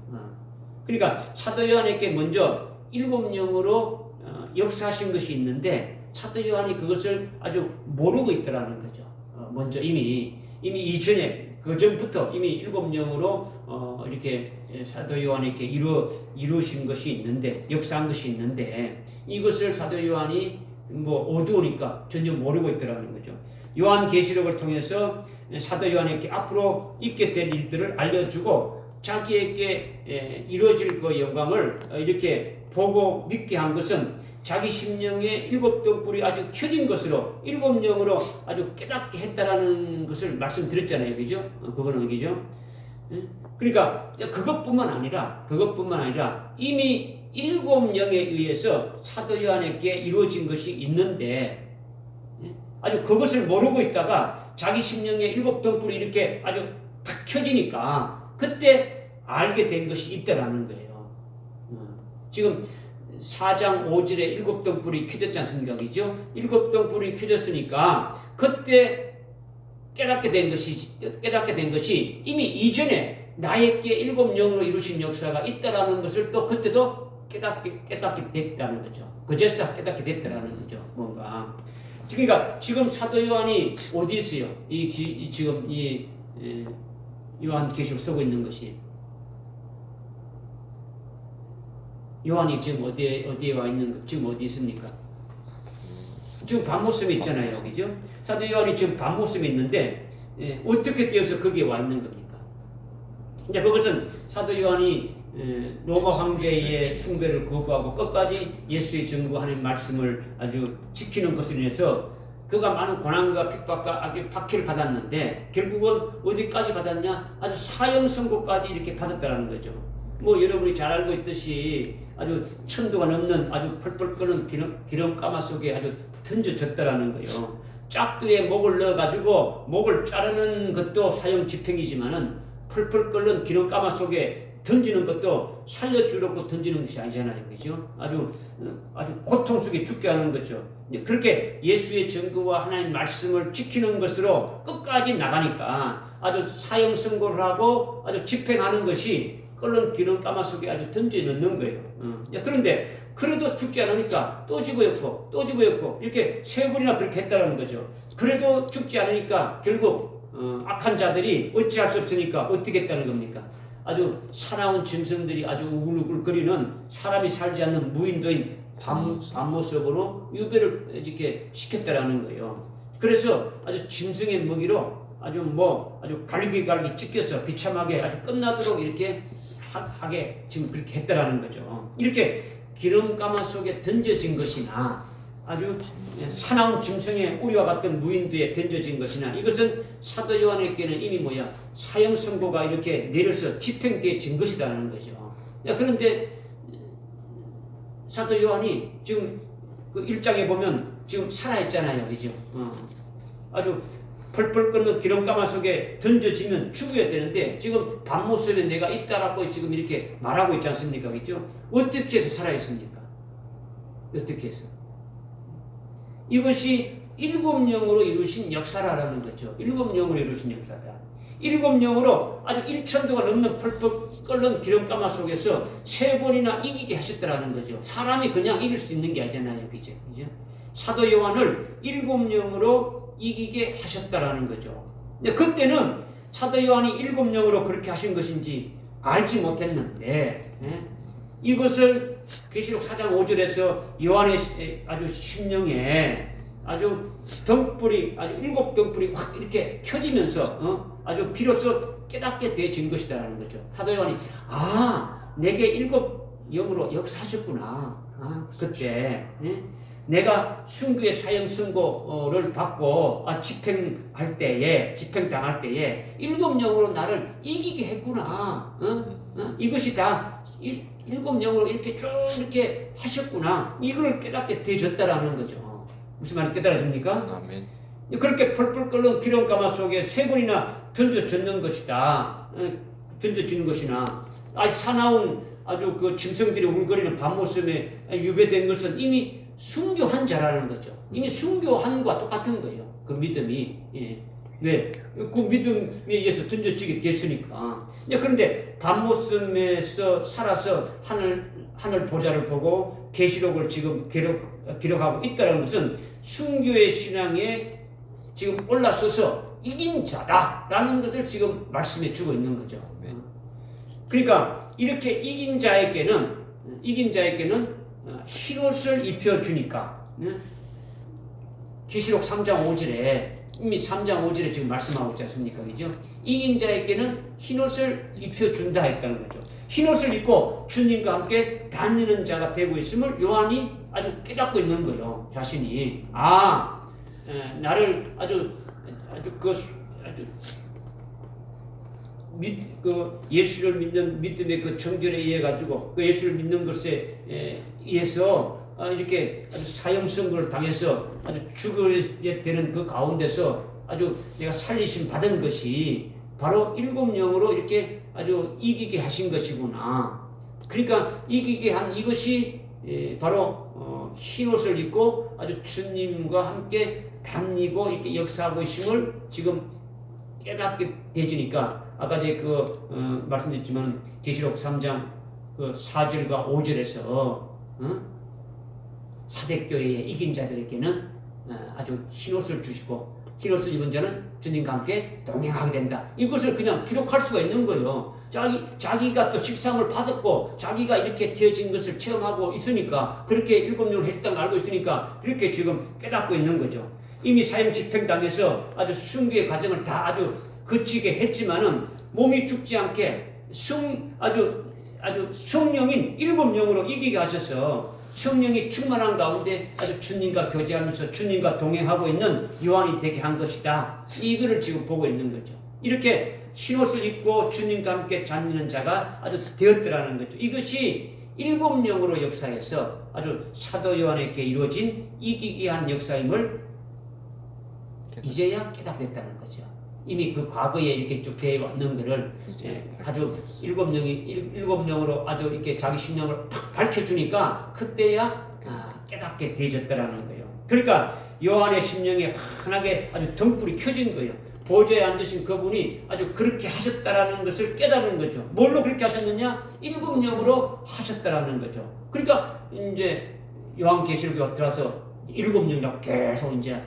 그러니까 사도 요한에게 먼저 7영으로 역사하신 것이 있는데 사도 요한이 그것을 아주 모르고 있더라는 거죠. 먼저 이미 이전에 그 전부터 이미 7영으로 이렇게 사도 요한에게 이루신 것이 있는데 역사한 것이 있는데 이것을 사도 요한이 어두우니까 전혀 모르고 있더라는 거죠. 요한 계시록을 통해서 사도 요한에게 앞으로 있게 될 일들을 알려주고 자기에게 이루어질 그 영광을 이렇게 보고 믿게 한 것은 자기 심령에 7등불이 아주 켜진 것으로 7영으로 아주 깨닫게 했다라는 것을 말씀드렸잖아요, 그죠? 그거는 그죠? 그러니까 그것뿐만 아니라 이미 7영에 의해서 사도 요한에게 이루어진 것이 있는데 아주 그것을 모르고 있다가 자기 심령에 7등불이 이렇게 아주 탁 켜지니까 그때 알게 된 것이 있다라는 거예요. 지금 4장 5절에 일곱 등불이 켜졌지 않습니까? 그죠? 일곱 등불이 켜졌으니까 그때 깨닫게 된 것이 이미 이전에 나에게 일곱 영으로 이루신 역사가 있다라는 것을 또 그때도 깨닫게 됐다는 거죠. 그제서 깨닫게 됐다라는 거죠. 뭔가. 그러니까 지금 사도 요한이 어디 있어요? 지금 요한계시록 쓰고 있는 것이 요한이 지금 어디에 와 있는 지금 어디 있습니까? 지금 밤모섬에 있잖아요, 그죠? 사도 요한이 지금 밤모섬에 있는데 어떻게 되어서 거기에 와 있는 겁니까? 이제 그것은 사도 요한이 로마 황제의 숭배를 거부하고 끝까지 예수의 증거하는 말씀을 아주 지키는 것으로 인해서 그가 많은 고난과 핍박과 악의 박해를 받았는데 결국은 어디까지 받았냐? 아주 사형 선고까지 이렇게 받았다는 거죠. 뭐 여러분이 잘 알고 있듯이 아주 천도가 넘는 아주 펄펄 끓는 기름가마 속에 아주 던져졌다라는 거예요. 짝두에 목을 넣어가지고 목을 자르는 것도 사형 집행이지만은 펄펄 끓는 기름가마 속에 던지는 것도 살려주려고 던지는 것이 아니잖아요. 그죠? 아주 고통 속에 죽게 하는 거죠. 그렇게 예수의 증거와 하나님의 말씀을 지키는 것으로 끝까지 나가니까 아주 사형 선고를 하고 아주 집행하는 것이 끓는 기름가마 속에 아주 던져 넣는 거예요. 그런데 그래도 죽지 않으니까 또 집어였고 또 집어였고 이렇게 세 번이나 그렇게 했다는 거죠. 그래도 죽지 않으니까 결국 악한 자들이 어찌할 수 없으니까 어떻게 했다는 겁니까? 아주 사나운 짐승들이 아주 우글우글거리는 사람이 살지 않는 무인도인 밤모습으로 유배를 이렇게 시켰다라는 거예요. 그래서 아주 짐승의 먹이로 아주 갈기갈기 찢겨서 비참하게 아주 끝나도록 이렇게 하게 지금 그렇게 했다라는 거죠. 이렇게 기름가마 속에 던져진 것이나 아주 사나운 짐승의 우리와 같은 무인도에 던져진 것이나 이것은 사도 요한에게는 이미 사형 선고가 이렇게 내려서 집행되어진 것이라는 거죠. 그런데 사도 요한이 지금 그 1장에 보면 지금 살아있잖아요. 그죠? 아주 펄펄 끓는 기름가마 속에 던져지면 죽어야 되는데 지금 밤모습에 내가 있다라고 지금 이렇게 말하고 있지 않습니까? 그죠? 어떻게 해서 살아있습니까? 어떻게 해서? 이것이 일곱 영으로 이루신 역사라는 거죠. 일곱 영으로 이루신 역사다. 일곱 영으로 아주 1천도가 넘는 펄펄 끓는 기름가마 속에서 세 번이나 이기게 하셨다라는 거죠. 사람이 그냥 이길 수 있는 게 아니잖아요. 그죠? 사도 요한을 일곱 영으로 이기게 하셨다라는 거죠. 근데 그때는 사도 요한이 일곱 영으로 그렇게 하신 것인지 알지 못했는데 이것을 계시록 4장 5절에서 요한의 아주 심령에 아주 일곱 등불이 확 이렇게 켜지면서 아주 비로소 깨닫게 되어진 것이다라는 거죠. 사도 요한이 내게 일곱 영으로 역사하셨구나. 그때 내가 순교의 사형 선고를 받고 집행당할 때에 일곱 영으로 나를 이기게 했구나. 이것이 다 일곱 영으로 이렇게 쭉 이렇게 하셨구나. 이걸 깨닫게 되어졌다라는 거죠. 무슨 말이 깨달아집니까? 아멘. 그렇게 펄펄 끓는 기름가마 속에 세 번이나 던져졌는 것이다. 던져지는 것이나 사나운 아주 그 짐승들이 울거리는 밤모습에 유배된 것은 이미 순교한 자라는 거죠. 이미 순교한과 똑같은 거예요. 그 믿음이. 네. 그 믿음에 의해서 던져지게 됐으니까. 그런데 밤모습에서 살아서 하늘 보좌를 보고 계시록을 지금 기록하고 있다는 것은 순교의 신앙에 지금 올라서서 이긴 자다라는 것을 지금 말씀해 주고 있는 거죠. 그러니까 이렇게 이긴 자에게는 흰옷을 입혀주니까 계시록 3장 5절에 이미 3장 5절에 지금 말씀하고 있지 않습니까? 그죠? 이긴 자에게는 흰옷을 입혀준다 했다는 거죠. 흰옷을 입고 주님과 함께 다니는 자가 되고 있음을 요한이 아주 깨닫고 있는 거예요. 자신이. 나를 예수를 믿는 믿음의 그 정절에 의해 가지고 그 예수를 믿는 것에 의해서 이렇게 아주 사형 선고를 당해서 아주 죽어야 되는 그 가운데서 아주 내가 살리심 받은 것이 바로 일곱 영으로 이렇게 아주 이기게 하신 것이구나. 그러니까 이기게 한 이것이 바로 흰옷을 입고 아주 주님과 함께 다니고 이렇게 역사하고 있음을 지금 깨닫게 되지니까 아까 제가 말씀드렸지만 계시록 3장 4절과 5절에서 사대교회에 이긴 자들에게는 아주 흰옷을 주시고 흰옷을 입은 자는 주님과 함께 동행하게 된다. 이것을 그냥 기록할 수가 있는 거예요. 자기가 또 식상을 받았고 자기가 이렇게 되어진 것을 체험하고 있으니까 그렇게 일곱 영을 했다는 걸 알고 있으니까 이렇게 지금 깨닫고 있는 거죠. 이미 사형 집행당해서 아주 순교의 과정을 다 아주 거치게 했지만은 몸이 죽지 않게 아주 성령인 일곱 영으로 이기게 하셔서 성령이 충만한 가운데 아주 주님과 교제하면서 주님과 동행하고 있는 요한이 되게 한 것이다. 이거를 지금 보고 있는 거죠. 이렇게 흰옷을 입고 주님과 함께 다니는 자가 아주 되었더라는 거죠. 이것이 일곱 영으로 역사해서 아주 사도 요한에게 이루어진 이기게 한 역사임을 이제야 깨닫겠다는 거죠. 이미 그 과거에 이렇게 쭉 되어 왔는 것을 아주 일곱 영으로 아주 이렇게 자기 심령을 탁 밝혀주니까 그때야 깨닫게 되어졌다라는 거예요. 그러니까 요한의 심령에 환하게 아주 등불이 켜진 거예요. 보좌에 앉으신 그분이 아주 그렇게 하셨다라는 것을 깨달은 거죠. 뭘로 그렇게 하셨느냐? 일곱 영으로 하셨다라는 거죠. 그러니까 이제 요한계시록에 들어서 일곱 영이라고 계속 이제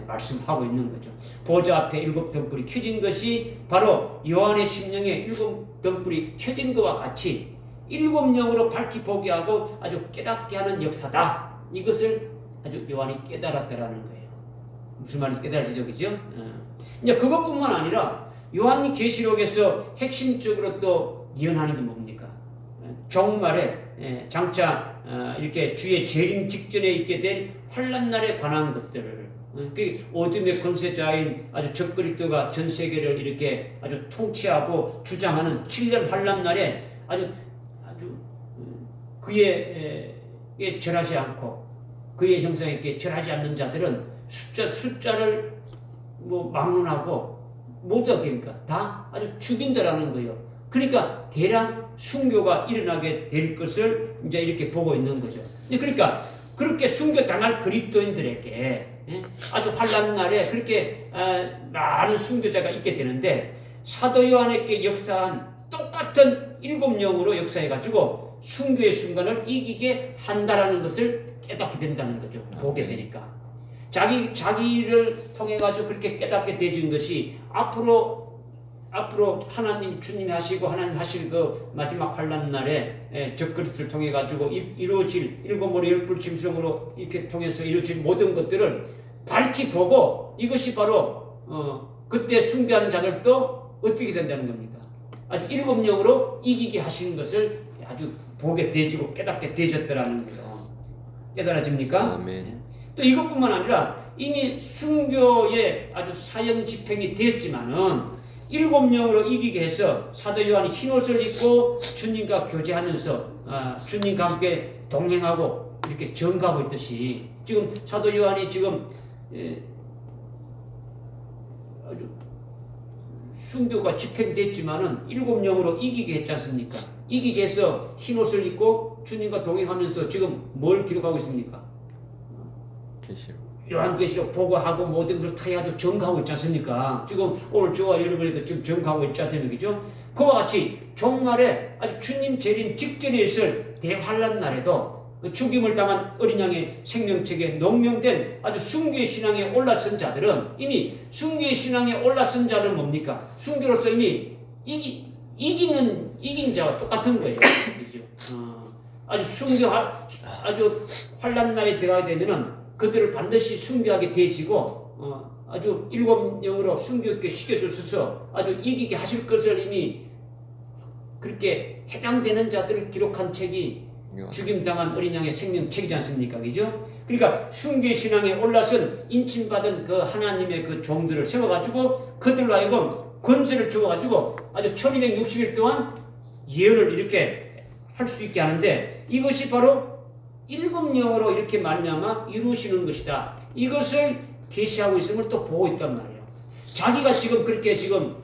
말씀하고 있는 거죠. 보좌 앞에 일곱 등불이 켜진 것이 바로 요한의 심령에 일곱 등불이 켜진 것과 같이 일곱 영으로 밝히 보게 하고 아주 깨닫게 하는 역사다. 이것을 아주 요한이 깨달았다라는 거예요. 무슨 말인지 깨달으시죠, 그죠? 이제 그것뿐만 아니라 요한 계시록에서 핵심적으로 또 예언하는 게 뭡니까? 종말에 장차 이렇게 주의 재림 직전에 있게 된 환난 날에 관한 것들을 그 어둠의 권세자인 아주 적그리스도가 전 세계를 이렇게 아주 통치하고 주장하는 7년 환난 날에 아주 그의 절하지 않고 그의 형상에 절하지 않는 자들은 숫자를 막론하고 모두가 됩니까? 다 아주 죽인다라는 거예요. 그러니까 대량 순교가 일어나게 될 것을 이제 이렇게 보고 있는 거죠. 그러니까 그렇게 순교 당할 그리스도인들에게 아주 환난 날에 그렇게 많은 순교자가 있게 되는데 사도 요한에게 역사한 똑같은 일곱 영으로 역사해가지고 순교의 순간을 이기게 한다라는 것을 깨닫게 된다는 거죠. 보게 되니까. 자기를 통해가지고 그렇게 깨닫게 되어진 것이 앞으로 하나님 주님이 하시고 하나님 하실 그 마지막 환난 날에 적그리스도를 통해 가지고 이루어질 일곱 머리 열불 짐승으로 이렇게 통해서 이루어질 모든 것들을 밝히 보고 이것이 바로 그때 순교하는 자들도 어떻게 된다는 겁니까? 아주 일곱 영으로 이기게 하시는 것을 아주 보게 되어지고 깨닫게 되어졌더라는 거예요. 깨달아집니까? 아멘. 또 이것뿐만 아니라 이미 순교의 아주 사형 집행이 되었지만은 일곱 영으로 이기게 해서 사도 요한이 흰옷을 입고 주님과 교제하면서 주님과 함께 동행하고 이렇게 전가하고 있듯이 지금 사도 요한이 지금 아주 순교가 집행됐지만은 일곱 영으로 이기게 했지 않습니까? 이기게 해서 흰옷을 입고 주님과 동행하면서 지금 뭘 기록하고 있습니까? 요한계시록 보고하고 모든 것을 타야죠. 전가하고 있지 않습니까? 지금 오늘 저와 여러분에도 지금 전가하고 있지 않습니까? 그죠? 그와 같이 종말에 아주 주님 재림 직전에 있을 대환란 날에도 죽임을 당한 어린 양의 생명책에 농명된 아주 순교의 신앙에 올라선 자들은 이미 순교의 신앙에 올라선 자는 뭡니까? 순교로서 이미 이긴 자와 똑같은 거예요. 그죠? 아주 환란 날에 들어가게 되면은 그들을 반드시 순교하게 되어지고 아주 일곱 영으로 순교하게 시켜주셔서 아주 이기게 하실 것을 이미 그렇게 해당되는 자들을 기록한 책이 죽임당한 어린 양의 생명책이지 않습니까? 그죠? 그러니까 순교의 신앙에 올라선 인침받은 그 하나님의 그 종들을 세워가지고 그들로 하여금 권세를 주어가지고 아주 1260일 동안 예언을 이렇게 할 수 있게 하는데 이것이 바로 일곱 영으로 이렇게 말미암아 이루시는 것이다. 이것을 계시하고 있음을 또 보고 있단 말이에요. 자기가 지금 그렇게 지금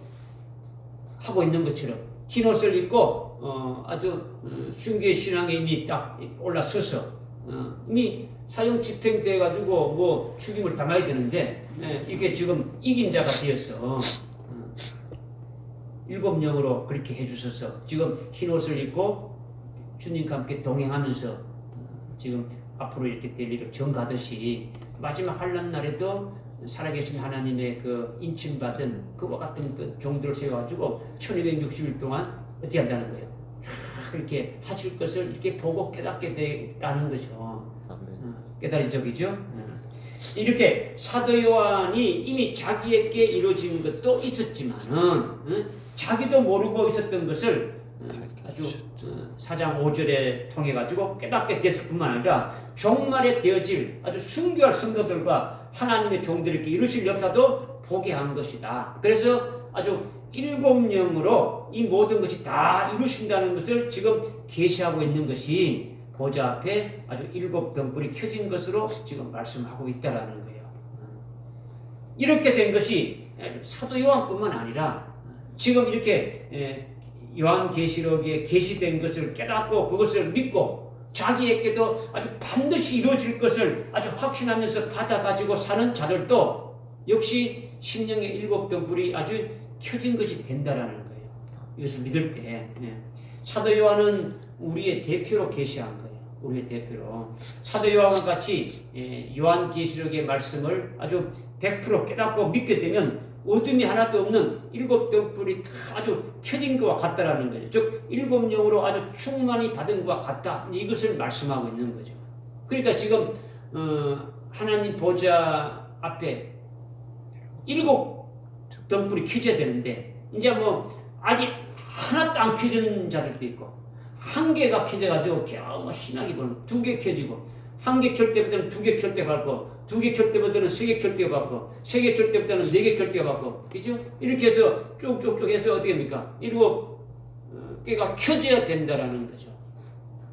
하고 있는 것처럼 흰 옷을 입고 아주 순교의 신앙에 이미 딱 올라서서 이미 사형 집행돼 가지고 뭐 죽임을 당해야 되는데 이게 지금 이긴 자가 되어서 일곱 영으로 그렇게 해주셔서 지금 흰 옷을 입고 주님과 함께 동행하면서 지금 앞으로 이렇게 될 일을 정가듯이 마지막 환난 날에도 살아계신 하나님의 그 인침받은 그와 같은 그 종들을 세워가지고 1260일 동안 어떻게 한다는 거예요? 그렇게 하실 것을 이렇게 보고 깨닫게 되다는 거죠. 깨달이죠, 그죠? 이렇게 사도 요한이 이미 자기에게 이루어진 것도 있었지만은 자기도 모르고 있었던 것을 아주 4장 5절에 통해 가지고 깨닫게 됐을 뿐만 아니라 종말에 되어질 아주 순교할 성도들과 하나님의 종들에게 이루실 역사도 보게 한 것이다. 그래서 아주 일곱 영으로 이 모든 것이 다 이루신다는 것을 지금 계시하고 있는 것이 보좌 앞에 아주 일곱 등불이 켜진 것으로 지금 말씀하고 있다라는 거예요. 이렇게 된 것이 사도 요한뿐만 아니라 지금 이렇게 요한계시록에 계시된 것을 깨닫고 그것을 믿고 자기에게도 아주 반드시 이루어질 것을 아주 확신하면서 받아가지고 사는 자들도 역시 심령의 일곱 등불이 아주 켜진 것이 된다라는 거예요. 이것을 믿을 때 사도 요한은 우리의 대표로 계시한 거예요. 우리의 대표로 사도 요한과 같이 요한계시록의 말씀을 아주 100% 깨닫고 믿게 되면 어둠이 하나도 없는 일곱 등불이 아주 켜진 것과 같다라는 거죠. 즉 일곱 영으로 아주 충만히 받은 것과 같다. 이것을 말씀하고 있는 거죠. 그러니까 지금 하나님 보좌 앞에 일곱 등불이 켜져야 되는데 이제 뭐 아직 하나도 안 켜진 자들도 있고 한 개가 켜져가지고 겨우 희나게 보는 두 개 켜지고 한 개 켤 때부터는 두 개 켤 때 받고 두 개 켤 때부터는 세 개 켤 때 받고 세 개 켤 때부터는 네 개 켤 때 받고 그죠? 이렇게 해서 쭉쭉쭉 해서 어떻게 합니까? 일곱 개가 켜져야 된다라는 거죠.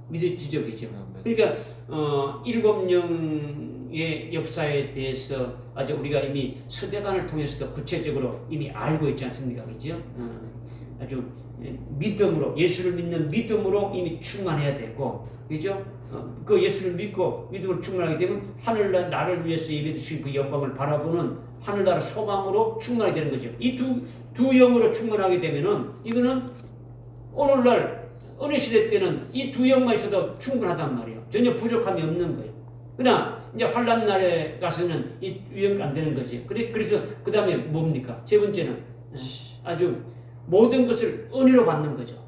믿어지죠, 그죠? 그러니까 일곱 영의 역사에 대해서 아주 우리가 이미 스데반을 통해서도 구체적으로 이미 알고 있지 않습니까, 그죠? 아주 믿음으로 예수를 믿는 믿음으로 이미 충만해야 되고, 그죠? 그 예수를 믿고 믿음을 충만하게 되면 하늘날 나를 위해서 예배 주신 그 영광을 바라보는 하늘나라 소망으로 충만하게 되는 거죠. 이 두 영으로 충만하게 되면은 이거는 오늘날 은혜 시대 때는 이 두 영만 있어도 충분하단 말이에요. 전혀 부족함이 없는 거예요. 그러나 이제 환난 날에 가서는 이 두 영 안 되는 거지. 그래서 그 다음에 뭡니까? 세 번째는 아주 모든 것을 은혜로 받는 거죠.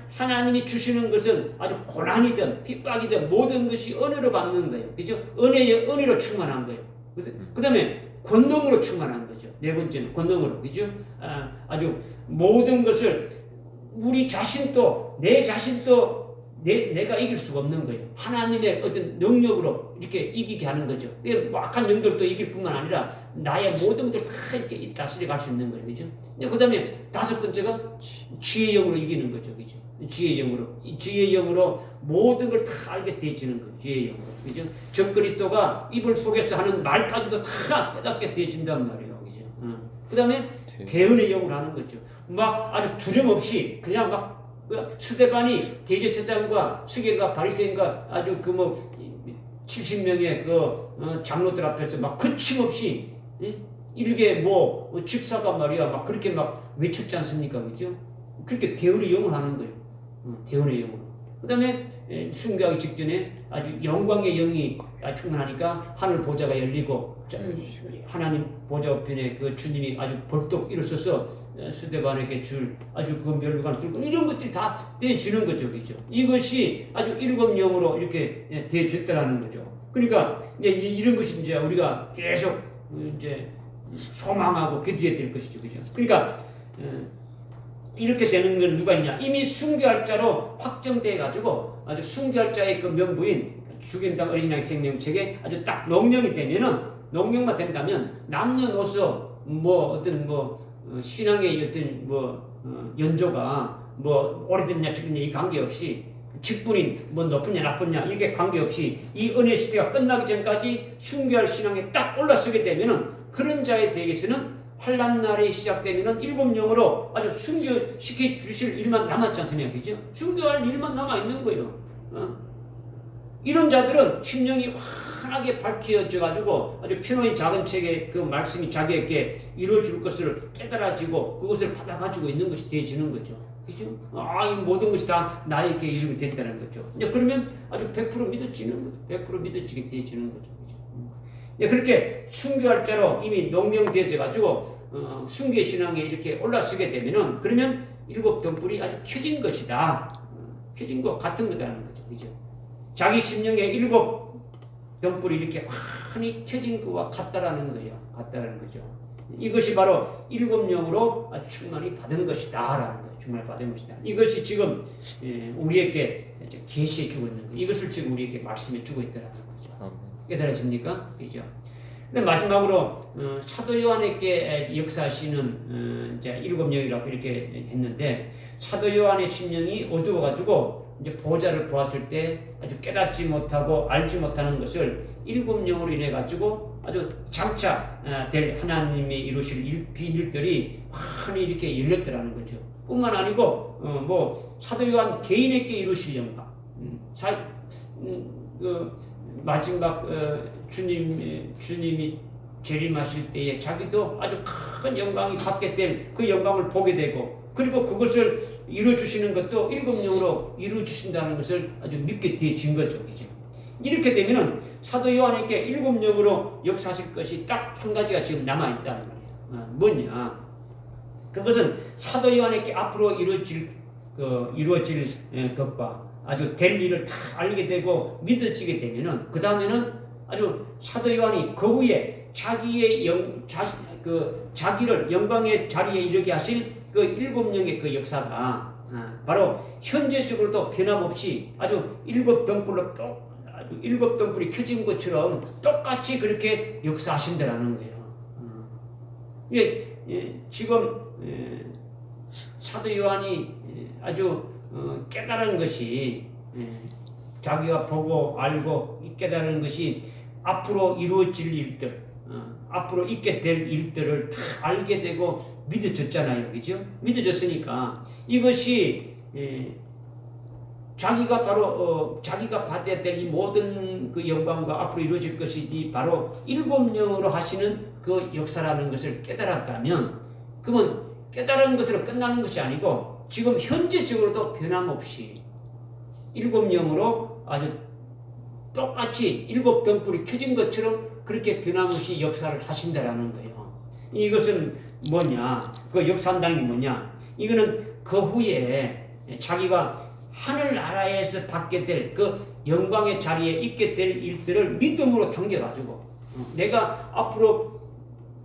하나님이 주시는 것은 아주 고난이든 핍박이든 모든 것이 은혜로 받는 거예요. 그죠? 은혜로 충만한 거예요. 그 다음에 권능으로 충만한 거죠. 네 번째는 권능으로. 그죠? 아주 모든 것을 우리 자신도, 내 자신도 내가 이길 수가 없는 거예요. 하나님의 어떤 능력으로 이렇게 이기게 하는 거죠. 악한 영들도 이길 뿐만 아니라 나의 모든 것들 다 이렇게 다스려 갈 수 있는 거예요. 그죠? 그 다음에 다섯 번째가 지혜의 영으로 이기는 거죠. 그죠? 지혜의 영으로. 지혜의 영으로 모든 걸 다 알게 되어지는 거예요. 지혜의 영으로. 그죠? 적그리스도가 이불 속에서 하는 말까지도 다 깨닫게 되어진단 말이에요. 그죠? 그 다음에 대언의 영으로 하는 거죠. 막 아주 두려움 없이 그냥 막 스데반이 대제사장과 서기관과 바리새인과 아주 70명의 장로들 앞에서 막 거침없이 일개 집사가 말이야 막 그렇게 막 외쳤지 않습니까, 그죠? 그렇게 대언의 영을 하는 거예요. 대언의 영으로. 그 다음에 순교하기 직전에 아주 영광의 영이 충만하니까 하늘 보좌가 열리고 하나님 보좌 우편에 그 주님이 아주 벌떡 일어서서 스데반에게 줄 아주 그 면류관을 들고 이런 것들이 다 되어지는 거죠, 그죠? 이것이 아주 일곱 영으로 이렇게 되어졌다라는 거죠. 그러니까 이제 이런 것이 이제 우리가 계속 이제 소망하고 기도해야 될 것이죠, 그죠? 그러니까 이렇게 되는 건 누가 있냐? 이미 순교할 자로 확정돼 가지고 아주 순교할 자의 그 명부인 죽임당 어린 양의 생명책에 아주 딱 농령이 되면은 농령만 된다면 남녀노소 신앙의 어떤 연조가 오래됐냐 적겠냐 이 관계없이 직분이 높으냐 나쁘냐 이게 관계없이 이 은혜 시대가 끝나기 전까지 순교할 신앙에 딱 올라서게 되면은 그런 자에 대해서는 환란 날이 시작되면은 일곱 영으로 아주 순교시켜 주실 일만 남았지 않습니까? 그죠? 순교할 일만 남아 있는 거예요. 이런 자들은 심령이 환하게 밝혀져 가지고 아주 편호의 작은 책에 그 말씀이 자기에게 이루어질 것을 깨달아지고 그것을 받아가지고 있는 것이 되어지는 거죠. 그죠? 이 모든 것이 다 나에게 이루게 됐다는 거죠. 이제 그러면 아주 100% 믿어지는 거죠. 100% 믿어지게 되어지는 거죠. 그죠? 그렇게 순교할 자로 이미 농명되어져 가지고 순교 신앙에 이렇게 올라서게 되면은 그러면 일곱 등불이 아주 켜진 것이다. 켜진 것 같은 거다라는 거죠. 그죠? 자기 심령에 일곱 등불이 이렇게 환히 켜진 것과 같다라는 거예요. 같다라는 거죠. 이것이 바로 일곱 영으로 충만히 받은 것이다라는 거예요. 충만히 받은 것이다. 이것이 지금 우리에게 계시해 주고 있는 거예요. 이것을 지금 우리에게 말씀해 주고 있다라는 거죠. 깨달아집니까? 그죠? 근데 마지막으로 사도 요한에게 역사하시는 이제 일곱 영이라고 이렇게 했는데 사도 요한의 심령이 어두워가지고 이제 보좌를 보았을 때 아주 깨닫지 못하고 알지 못하는 것을 일곱 영으로 인해 가지고 아주 장차 될 하나님이 이루실 비밀들이 환히 이렇게 열렸더라는 거죠. 뿐만 아니고 뭐 사도 요한 개인에게 이루실 영광, 마지막 주님이 재림하실 때에 자기도 아주 큰 영광이 받게 될 그 영광을 보게 되고 그리고 그것을 이루어주시는 것도 일곱 영으로 이루어주신다는 것을 아주 믿게 되어진 거죠. 그죠? 이렇게 되면은 사도 요한에게 일곱 영으로 역사하실 것이 딱 한 가지가 지금 남아있다는 거예요. 뭐냐? 그것은 사도 요한에게 앞으로 이루어질 것과 아주 될 일을 다 알게 되고 믿어지게 되면은 그 다음에는 아주 사도 요한이 그 후에 자기의 자기를 영광의 자리에 이르게 하실 그 일곱 영의 그 역사가 바로 현재적으로도 변함없이 아주 일곱 등불로 아주 일곱 등불이 켜진 것처럼 똑같이 그렇게 역사하신다라는 거예요. 지금 사도 요한이 아주 깨달은 것이 자기가 보고 알고 깨달은 것이 앞으로 이루어질 일들, 앞으로 있게 될 일들을 다 알게 되고 믿어졌잖아요. 그죠? 믿어졌으니까 이것이 자기가 바로 자기가 받아야 될 이 모든 그 영광과 앞으로 이루어질 것이 바로 일곱 영으로 하시는 그 역사라는 것을 깨달았다면 그러면 깨달은 것으로 끝나는 것이 아니고 지금 현재적으로도 변함없이 일곱 영으로 아주 똑같이 일곱 등불이 켜진 것처럼 그렇게 변함없이 역사를 하신다라는 거예요. 이것은 뭐냐? 그 역사한다는 게 뭐냐? 이거는 그 후에 자기가 하늘나라에서 받게 될 그 영광의 자리에 있게 될 일들을 믿음으로 당겨가지고 내가 앞으로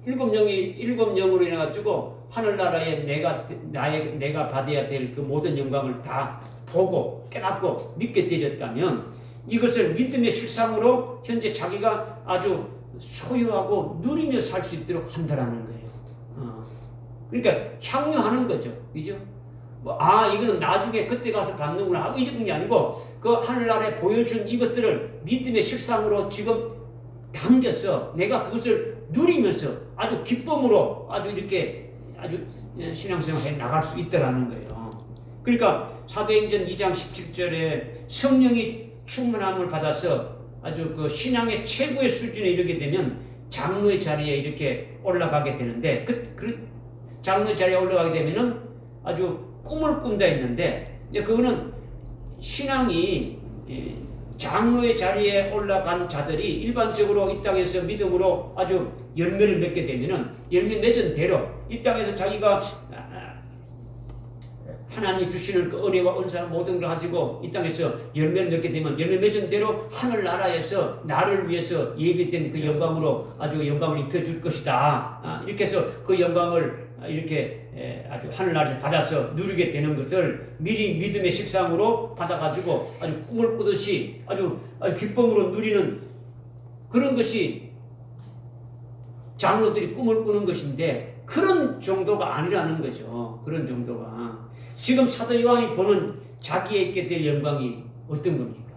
일곱 영으로 인해가지고 하늘나라에 내가 받아야 될 그 모든 영광을 다 보고 깨닫고 믿게 되었다면 이것을 믿음의 실상으로 현재 자기가 아주 소유하고 누리며 살 수 있도록 한다라는 거예요. 그러니까 향유하는 거죠. 그죠? 이거는 나중에 그때 가서 받는구나. 이런 게 아니고 그 하늘나라에 보여준 이것들을 믿음의 실상으로 지금 담겨서 내가 그것을 누리면서 아주 기쁨으로 아주 이렇게 아주 신앙생활 해 나갈 수 있다라는 거예요. 그러니까 사도행전 2장 17절에 성령이 충만함을 받아서 아주 그 신앙의 최고의 수준에 이르게 되면 장로의 자리에 이렇게 올라가게 되는데 그 장로의 자리에 올라가게 되면은 아주 꿈을 꾼다 했는데 이제 그거는 신앙이 장로의 자리에 올라간 자들이 일반적으로 이 땅에서 믿음으로 아주 열매를 맺게 되면은 열매 맺은 대로 이 땅에서 자기가 하나님이 주시는 그 은혜와 은사와 모든 걸 가지고 이 땅에서 열매를 맺게 되면 열매 맺은 대로 하늘나라에서 나를 위해서 예비된 그 영광으로 아주 영광을 입혀줄 것이다. 이렇게 해서 그 영광을 이렇게 아주 하늘나라에서 받아서 누리게 되는 것을 미리 믿음의 식상으로 받아가지고 아주 꿈을 꾸듯이 아주 기쁨으로 누리는 그런 것이 장로들이 꿈을 꾸는 것인데 그런 정도가 아니라는 거죠. 그런 정도가. 지금 사도 요한이 보는 자기에 있게 될 영광이 어떤 겁니까?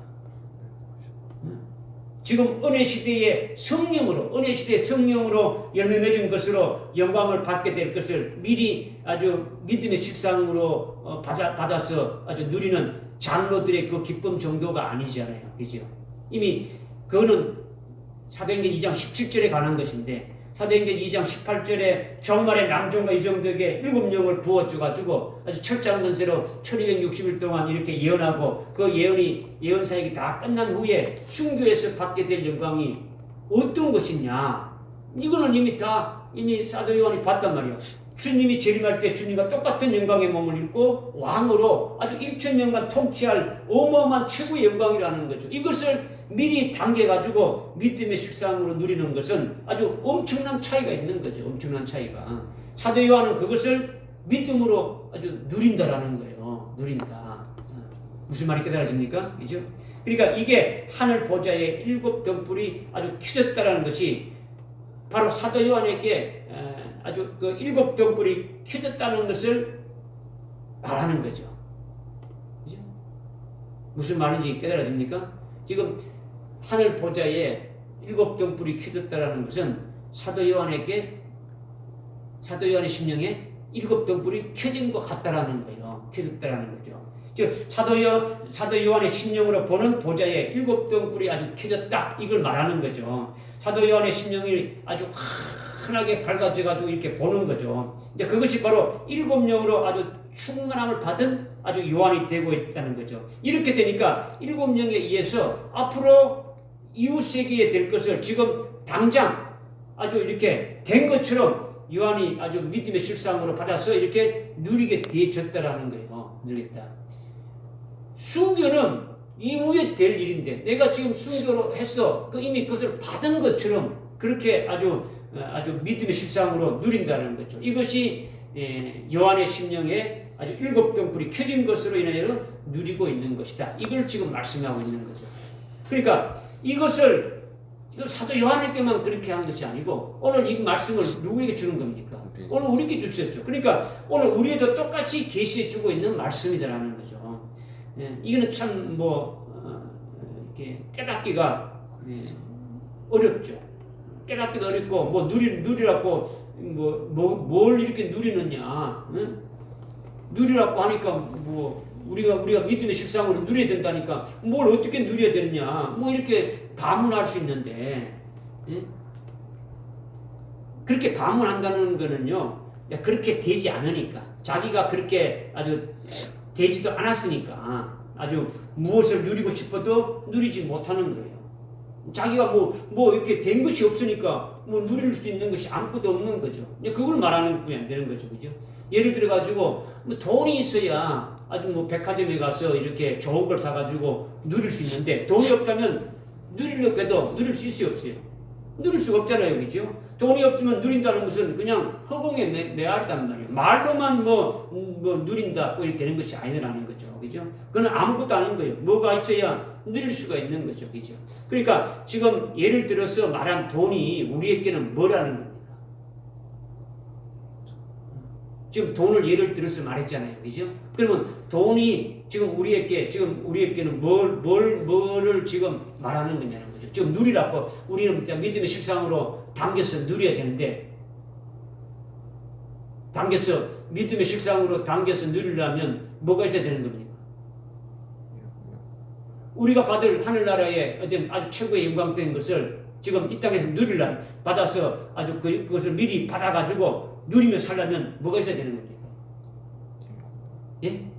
지금 은혜 시대의 성령으로 열매 맺은 것으로 영광을 받게 될 것을 미리 아주 믿음의 식상으로 받아서 아주 누리는 장로들의 그 기쁨 정도가 아니잖아요. 그죠? 이미 그거는 사도행전 2장 17절에 관한 것인데, 사도행전 2장 18절에 정말의 남종과 이정도에게 7명을 부어줘가지고 아주 철장건세로 1260일 동안 이렇게 예언하고, 그 예언 사역이 다 끝난 후에 순교에서 받게 될 영광이 어떤 것이냐, 이거는 이미 사도 요한이 봤단 말이에요. 주님이 재림할 때 주님과 똑같은 영광의 몸을 입고 왕으로 아주 1000년간 통치할 어마어마한 최고의 영광이라는 거죠. 이것을 미리 당겨가지고 믿음의 식상으로 누리는 것은 아주 엄청난 차이가 있는 거죠. 엄청난 차이가. 사도 요한은 그것을 믿음으로 아주 누린다라는 거예요. 누린다. 무슨 말이 깨달아집니까? 그죠? 그러니까 이게 하늘 보좌의 7등불이 아주 켜졌다라는 것이 바로 사도 요한에게 아주 그 7등불이 켜졌다는 것을 말하는 거죠. 그죠? 무슨 말인지 깨달아집니까? 지금 하늘 보좌에 7등불이 켜졌다는 것은 사도 요한의 심령에 7등불이 켜진 것 같다라는 거예요. 켜졌다라는 거죠. 즉 사도 요한의 심령으로 보는 보좌에 7등불이 아주 켜졌다, 이걸 말하는 거죠. 사도 요한의 심령이 아주 환하게 밝아져가지고 이렇게 보는 거죠. 이제 그것이 바로 7영으로 아주 충만함을 받은 아주 요한이 되고 있다는 거죠. 이렇게 되니까 7영에 의해서 앞으로 이후 세계에 될 것을 지금 당장 아주 이렇게 된 것처럼 요한이 아주 믿음의 실상으로 받아서 이렇게 누리게 되어졌다라는 거예요. 누렸다. 순교는 이후에 될 일인데, 내가 지금 순교로 했어, 이미 그것을 받은 것처럼 그렇게 아주 믿음의 실상으로 누린다는 거죠. 이것이 요한의 심령에 아주 7등불이 켜진 것으로 인하여 누리고 있는 것이다. 이걸 지금 말씀하고 있는 거죠. 그러니까 이것을 사도 요한에게만 그렇게 한 것이 아니고 오늘 이 말씀을 누구에게 주는 겁니까? 오늘 우리에게 주셨죠. 그러니까 오늘 우리에도 똑같이 계시해 주고 있는 말씀이다라는 거죠. 이거는 참 이렇게 깨닫기가 어렵죠. 깨닫기도 어렵고, 누리라고, 뭘 이렇게 누리느냐, 응? 누리라고 하니까, 우리가 믿음의 실상으로 누려야 된다니까, 뭘 어떻게 누려야 되느냐, 이렇게 반문할 수 있는데, 응? 그렇게 반문한다는 거는요, 그렇게 되지 않으니까, 자기가 그렇게 아주 되지도 않았으니까, 아주 무엇을 누리고 싶어도 누리지 못하는 거예요. 자기가 이렇게 된 것이 없으니까 누릴 수 있는 것이 아무것도 없는 거죠. 그걸 말하는 분이 안 되는 거죠. 그죠? 예를 들어가지고 돈이 있어야 아주 백화점에 가서 이렇게 좋은 걸 사가지고 누릴 수 있는데, 돈이 없다면 누리려고 해도 누릴 수 있어요, 없어요? 누릴 수가 없잖아요. 그죠? 돈이 없으면 누린다는 것은 그냥 허공의 메아리단 말이에요. 말로만 누린다, 이렇게 되는 것이 아니라는 거죠. 그죠? 그건 아무것도 아닌 거예요. 뭐가 있어야 누릴 수가 있는 거죠. 그죠? 그러니까 지금 예를 들어서 말한 돈이 우리에게는 뭐라는 겁니까? 지금 돈을 예를 들어서 말했잖아요. 그죠? 그러면 돈이 지금 우리에게는 뭐를 지금 말하는 거냐는 거죠. 지금 누리라고 우리는 믿음의 식상으로 당겨서 누려야 되는데, 믿음의 식상으로 당겨서 누리려면 뭐가 있어야 되는 겁니까? 우리가 받을 하늘나라의 어떤 아주 최고의 영광된 것을 지금 이 땅에서 누리려면, 받아서 아주 그것을 미리 받아가지고 누리며 살려면 뭐가 있어야 되는 겁니까? 예?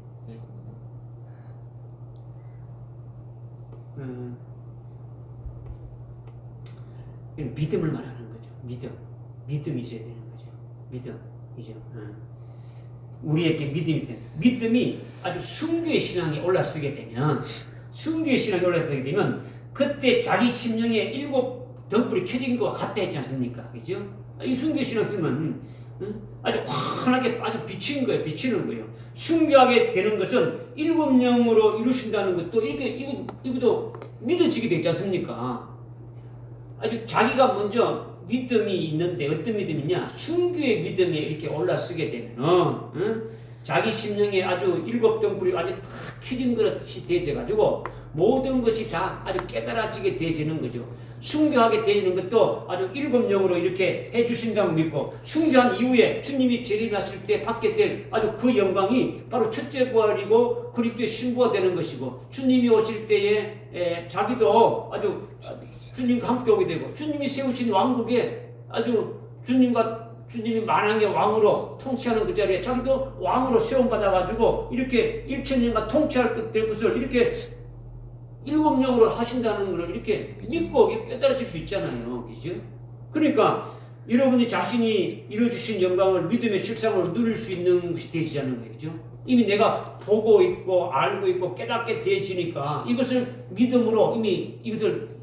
믿음을 말하는 거죠. 믿음이 있어야 되는 거죠. 믿음이죠. 우리에게 믿음이 아주 순교의 신앙에 올라서게 되면, 그때 자기 심령에 7등불이 켜진 것과 같다 했지 않습니까? 그죠? 이 순교의 신앙 쓰면 아주 환하게 아주 비치는 거예요. 순교하게 되는 것은 7영으로 이루신다는 것도 이것도 믿어지게 되지 않습니까? 아주 자기가 먼저 믿음이 있는데, 어떤 믿음이냐? 순교의 믿음에 이렇게 올라서게 되면, 자기 심령에 아주 일곱 등불이 아주 탁 켜진 것이 되어져가지고 모든 것이 다 아주 깨달아지게 되어지는 거죠. 순교하게 되는 것도 아주 일곱 영으로 이렇게 해주신다고 믿고, 순교한 이후에 주님이 재림하실 때 받게 될 아주 그 영광이 바로 첫째 부활이고 그리스도의 신부가 되는 것이고, 주님이 오실 때에 자기도 아주 주님과 함께 오게 되고, 주님이 세우신 왕국에 아주 주님이 만왕의 왕으로 통치하는 그 자리에 자기도 왕으로 세움받아가지고 이렇게 1000년간 통치할 될 것을 이렇게 일곱 영으로 하신다는 것을 이렇게 믿고 깨달아질 수 있잖아요. 그죠? 그러니까 여러분이 자신이 이루어주신 영광을 믿음의 실상으로 누릴 수 있는 것이 되지않는 거예요. 그죠? 이미 내가 보고 있고 알고 있고 깨닫게 되어지니까 이것을 믿음으로 이미 이것을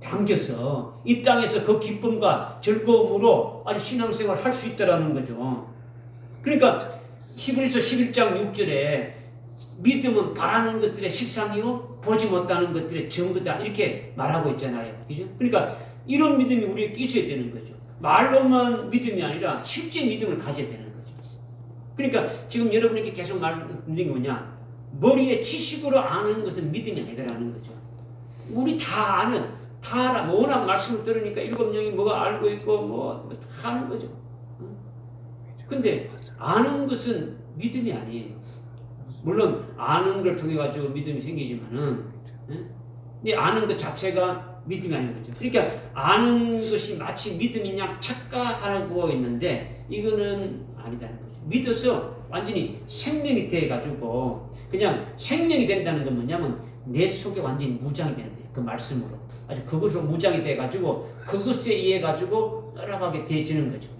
당겨서 이 땅에서 그 기쁨과 즐거움으로 아주 신앙생활을 할 수 있다는 거죠. 그러니까 히브리서 11장 6절에 믿음은 바라는 것들의 실상이요 보지 못하는 것들의 증거다 이렇게 말하고 있잖아요. 그죠? 그러니까 이런 믿음이 우리에게 있어야 되는 거죠. 말로만 믿음이 아니라 실제 믿음을 가져야 되는 거죠. 그러니까 지금 여러분에게 계속 말드린 게 뭐냐, 머리에 지식으로 아는 것은 믿음이 아니다라는 거죠. 우리 다 아는, 다 알아. 워낙 말씀을 들으니까 일곱 영이 뭐가 알고 있고 다 아는 거죠. 근데 아는 것은 믿음이 아니에요. 물론 아는 걸 통해 가지고 믿음이 생기지만은, 근데 아는 것 자체가 믿음이 아닌 거죠. 그러니까 아는 것이 마치 믿음이냐 착각하고 있는데 이거는 아니다는 거죠. 믿어서 완전히 생명이 돼 가지고, 그냥 생명이 된다는 건 뭐냐면 내 속에 완전히 무장이 되는 거예요. 그 말씀으로 아주 그것으로 무장이 돼 가지고 그것에 의해 가지고 따라가게 되지는 거죠.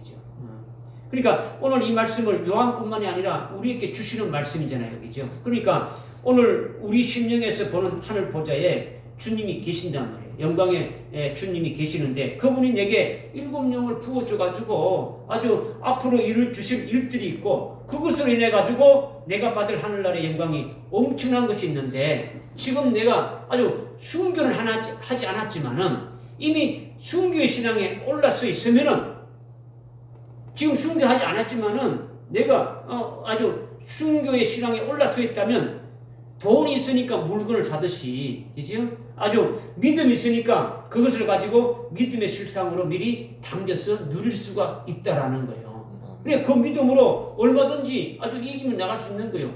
그러니까 오늘 이 말씀을 요한뿐만이 아니라 우리에게 주시는 말씀이잖아요. 그죠? 그러니까 오늘 우리 심령에서 보는 하늘 보좌에 주님이 계신단 말이에요. 영광의 주님이 계시는데 그분이 내게 일곱 영을 부어줘가지고 아주 앞으로 이룰 주실 일들이 있고, 그것으로 인해 가지고 내가 받을 하늘나라의 영광이 엄청난 것이 있는데, 지금 내가 아주 순교를 하지 않았지만은 이미 순교의 신앙에 올라서 있으면은, 지금 순교하지 않았지만은 내가 아주 순교의 신앙에 올라서 있다면 돈이 있으니까 물건을 사듯이, 그죠? 아주 믿음이 있으니까 그것을 가지고 믿음의 실상으로 미리 당겨서 누릴 수가 있다라는 거예요. 그러니까 그 믿음으로 얼마든지 아주 이기면 나갈 수 있는 거예요.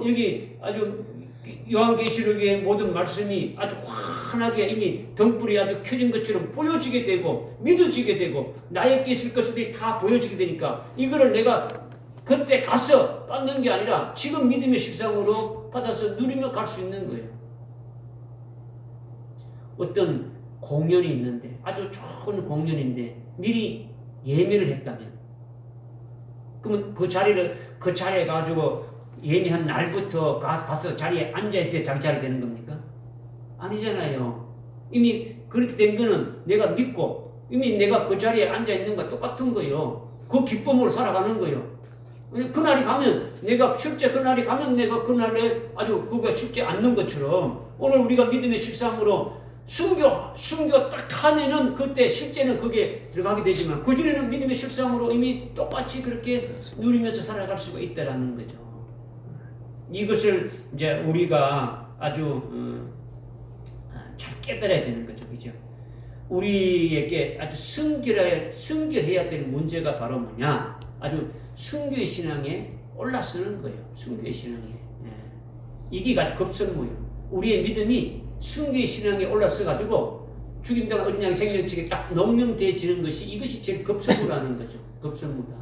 여기 아주 요한계시록의 모든 말씀이 아주 환하게 이미 등불이 아주 켜진 것처럼 보여지게 되고 믿어지게 되고 나에게 있을 것들이 다 보여지게 되니까 이거를 내가 그때 가서 받는 게 아니라 지금 믿음의 실상으로 받아서 누리며 갈 수 있는 거예요. 어떤 공연이 있는데, 아주 좋은 공연인데 미리 예매를 했다면, 그러면 그 자리에 가지고 예매한 날부터 가서 자리에 앉아있어야 장차를 되는 겁니까? 아니잖아요. 이미 그렇게 된 거는 내가 믿고 이미 내가 그 자리에 앉아있는 것과 똑같은 거예요. 그 기쁨으로 살아가는 거예요. 그날이 가면 내가 그날에 아주 그거 쉽지 않는 것처럼 오늘 우리가 믿음의 실상으로 순교 딱 하면은 그때 실제는 그게 들어가게 되지만 그전에는 믿음의 실상으로 이미 똑같이 그렇게 누리면서 살아갈 수가 있다라는 거죠. 이것을 이제 우리가 아주 잘 깨달아야 되는 거죠. 그죠? 우리에게 아주 순결해야 될 문제가 바로 뭐냐? 아주 순교의 신앙에 올라서는 거예요. 순교의 신앙에. 이게 아주 급선무예요. 우리의 믿음이 순교의 신앙에 올라서가지고 죽임당한 어린 양의 생명책에 딱 농명되어지는 것이, 이것이 제일 급선무라는 거죠. 급선무다.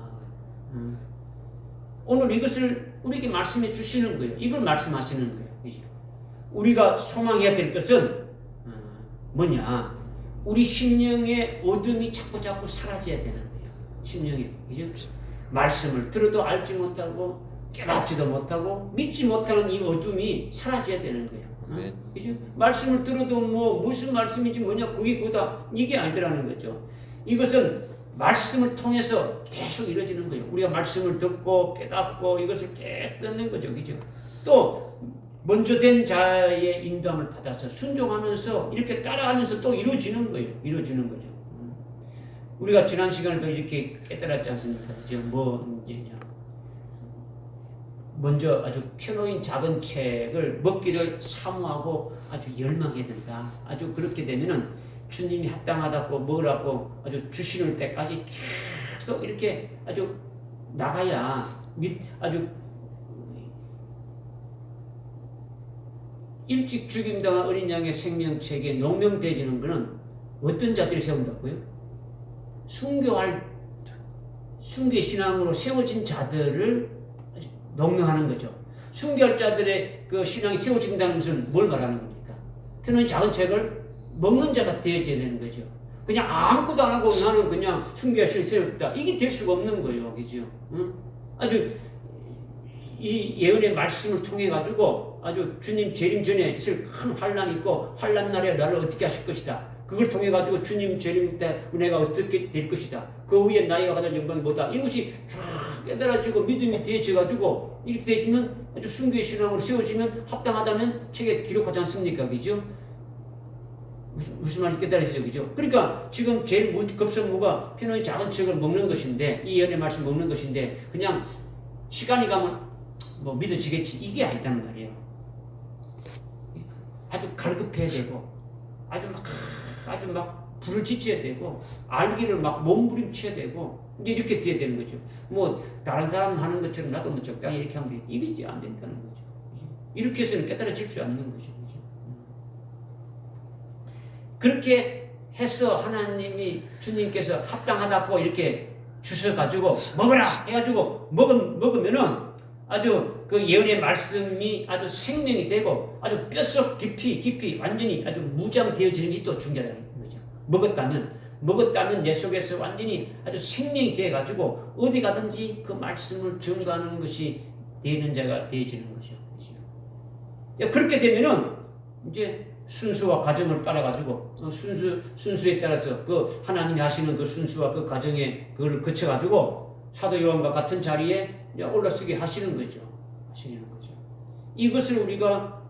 오늘 이것을 우리에게 말씀해 주시는 거예요. 이걸 말씀하시는 거예요. 그죠? 우리가 소망해야 될 것은 뭐냐? 우리 심령의 어둠이 자꾸 사라져야 되는 거예요. 심령에. 그죠? 말씀을 들어도 알지 못하고 깨닫지도 못하고 믿지 못하는 이 어둠이 사라져야 되는 거예요. 네. 그죠? 말씀을 들어도 무슨 말씀인지 뭐냐 그게 그거다 이게 아니더라는 거죠. 이것은 말씀을 통해서 계속 이루어지는 거예요. 우리가 말씀을 듣고 깨닫고 이것을 계속 듣는 거죠. 그죠? 또 먼저 된 자의 인도함을 받아서 순종하면서 이렇게 따라가면서 또 이루어지는 거예요. 이루어지는 거죠. 우리가 지난 시간에도 이렇게 깨달았지 않습니까? 지금 뭐 문제냐? 먼저 아주 펴놓인 작은 책을 먹기를 사모하고 아주 열망해야 된다. 아주 그렇게 되면은 주님이 합당하다고 먹으라고 아주 주시는 때까지 계속 이렇게 아주 나가야 아주 일찍 죽임당한 어린 양의 생명책에 농명되어지는 것은 어떤 자들이 세운다고요? 순교의 신앙으로 세워진 자들을 농명하는 거죠. 순교할 자들의 그 신앙이 세워진다는 것은 뭘 말하는 겁니까? 그는 작은 책을 먹는 자가 되어져야 되는 거죠. 그냥 아무것도 안 하고 나는 그냥 순교할 신앙이 세웠다. 이게 될 수가 없는 거예요. 그죠? 응? 아주 이 예언의 말씀을 통해 가지고 아주 주님 재림 전에 있을 큰 환란이 있고 환란 날에 나를 어떻게 하실 것이다. 그걸 통해 가지고 주님 재림 때 은혜가 어떻게 될 것이다. 그 위에 나이가 받을 영광이 뭐다. 이것이 쫙 깨달아지고 믿음이 되어져 가지고 이렇게 되면 아주 순교의 신앙으로 세워지면 합당하다는 책에 기록하지 않습니까? 그죠? 무슨 말인지 깨달아지죠? 그죠? 그러니까 지금 제일 급선무가 편안히 작은 책을 먹는 것인데 이 예언의 말씀 먹는 것인데 그냥 시간이 가면 뭐 믿어지겠지 이게 아니단 말이에요. 아주 갈급해야 되고 아주 막 불을 지쳐야 되고 알기를 막 몸부림쳐야 되고 이제 이렇게 돼야 되는 거죠. 뭐 다른 사람 하는 것처럼 나도 뭐 적당히 이렇게 하면 돼. 이게 이제 안 된다는 거죠. 이렇게 해서는 깨달아질 수 없는 거죠. 그렇게 해서 하나님이 주님께서 합당하다고 이렇게 주셔가지고 먹어라 해가지고 먹으면은 아주 그 예언의 말씀이 아주 생명이 되고 아주 뼛속 깊이 완전히 아주 무장되어지는 게 또 중요하다는 거죠. 먹었다면 내 속에서 완전히 아주 생명이 되어가지고 어디 가든지 그 말씀을 증거하는 것이 되는 자가 되어지는 거죠. 그렇게 되면은 이제 순수와 과정을 따라가지고 순수에 따라서 그 하나님이 하시는 그 순수와 그 과정에 그걸 거쳐가지고 사도 요한과 같은 자리에 올라서게 하시는 거죠. 이것을 우리가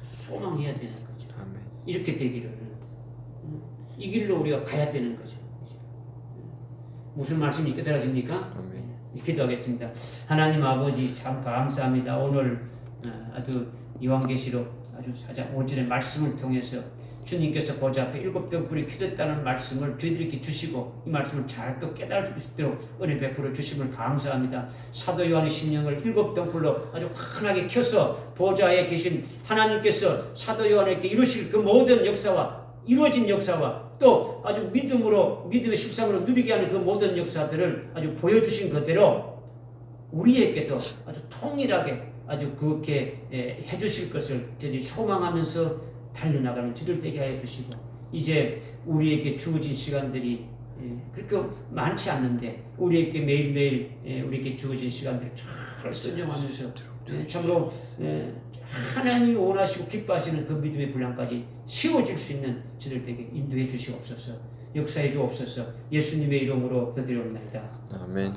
소망해야 되는 거죠. 아멘. 이렇게 되기를 이 길로 우리가 가야 되는 거죠. 무슨 말씀이 깨달아집니까? 기도하겠습니다. 하나님 아버지 참 감사합니다. 오늘 아주 요한계시록 아주 4장 5절의 말씀을 통해서 주님께서 보좌 앞에 7등불이 켜졌다는 말씀을 저희들에게 주시고 이 말씀을 잘 또 깨달을 수 있도록 은혜 베풀어 주심을 감사합니다. 사도 요한의 심령을 7등불로 아주 환하게 켜서 보좌에 계신 하나님께서 사도 요한에게 이루실 그 모든 역사와 이루어진 역사와 또 아주 믿음의 실상으로 누리게 하는 그 모든 역사들을 아주 보여주신 그대로 우리에게도 아주 통일하게 아주 그렇게 해주실 것을 저희들이 소망하면서 달려나가는 저들 되게 하여 주시고 이제 우리에게 주어진 시간들이 그렇게 많지 않는데 우리에게 매일매일 우리에게 주어진 시간들을 잘 순종하면서 참으로 하나님이 원하시고 기뻐하시는 그 믿음의 분량까지 세워질 수 있는 저들 되게 인도해 주시옵소서. 역사해 주옵소서. 예수님의 이름으로 기도드리옵나이다. 아멘.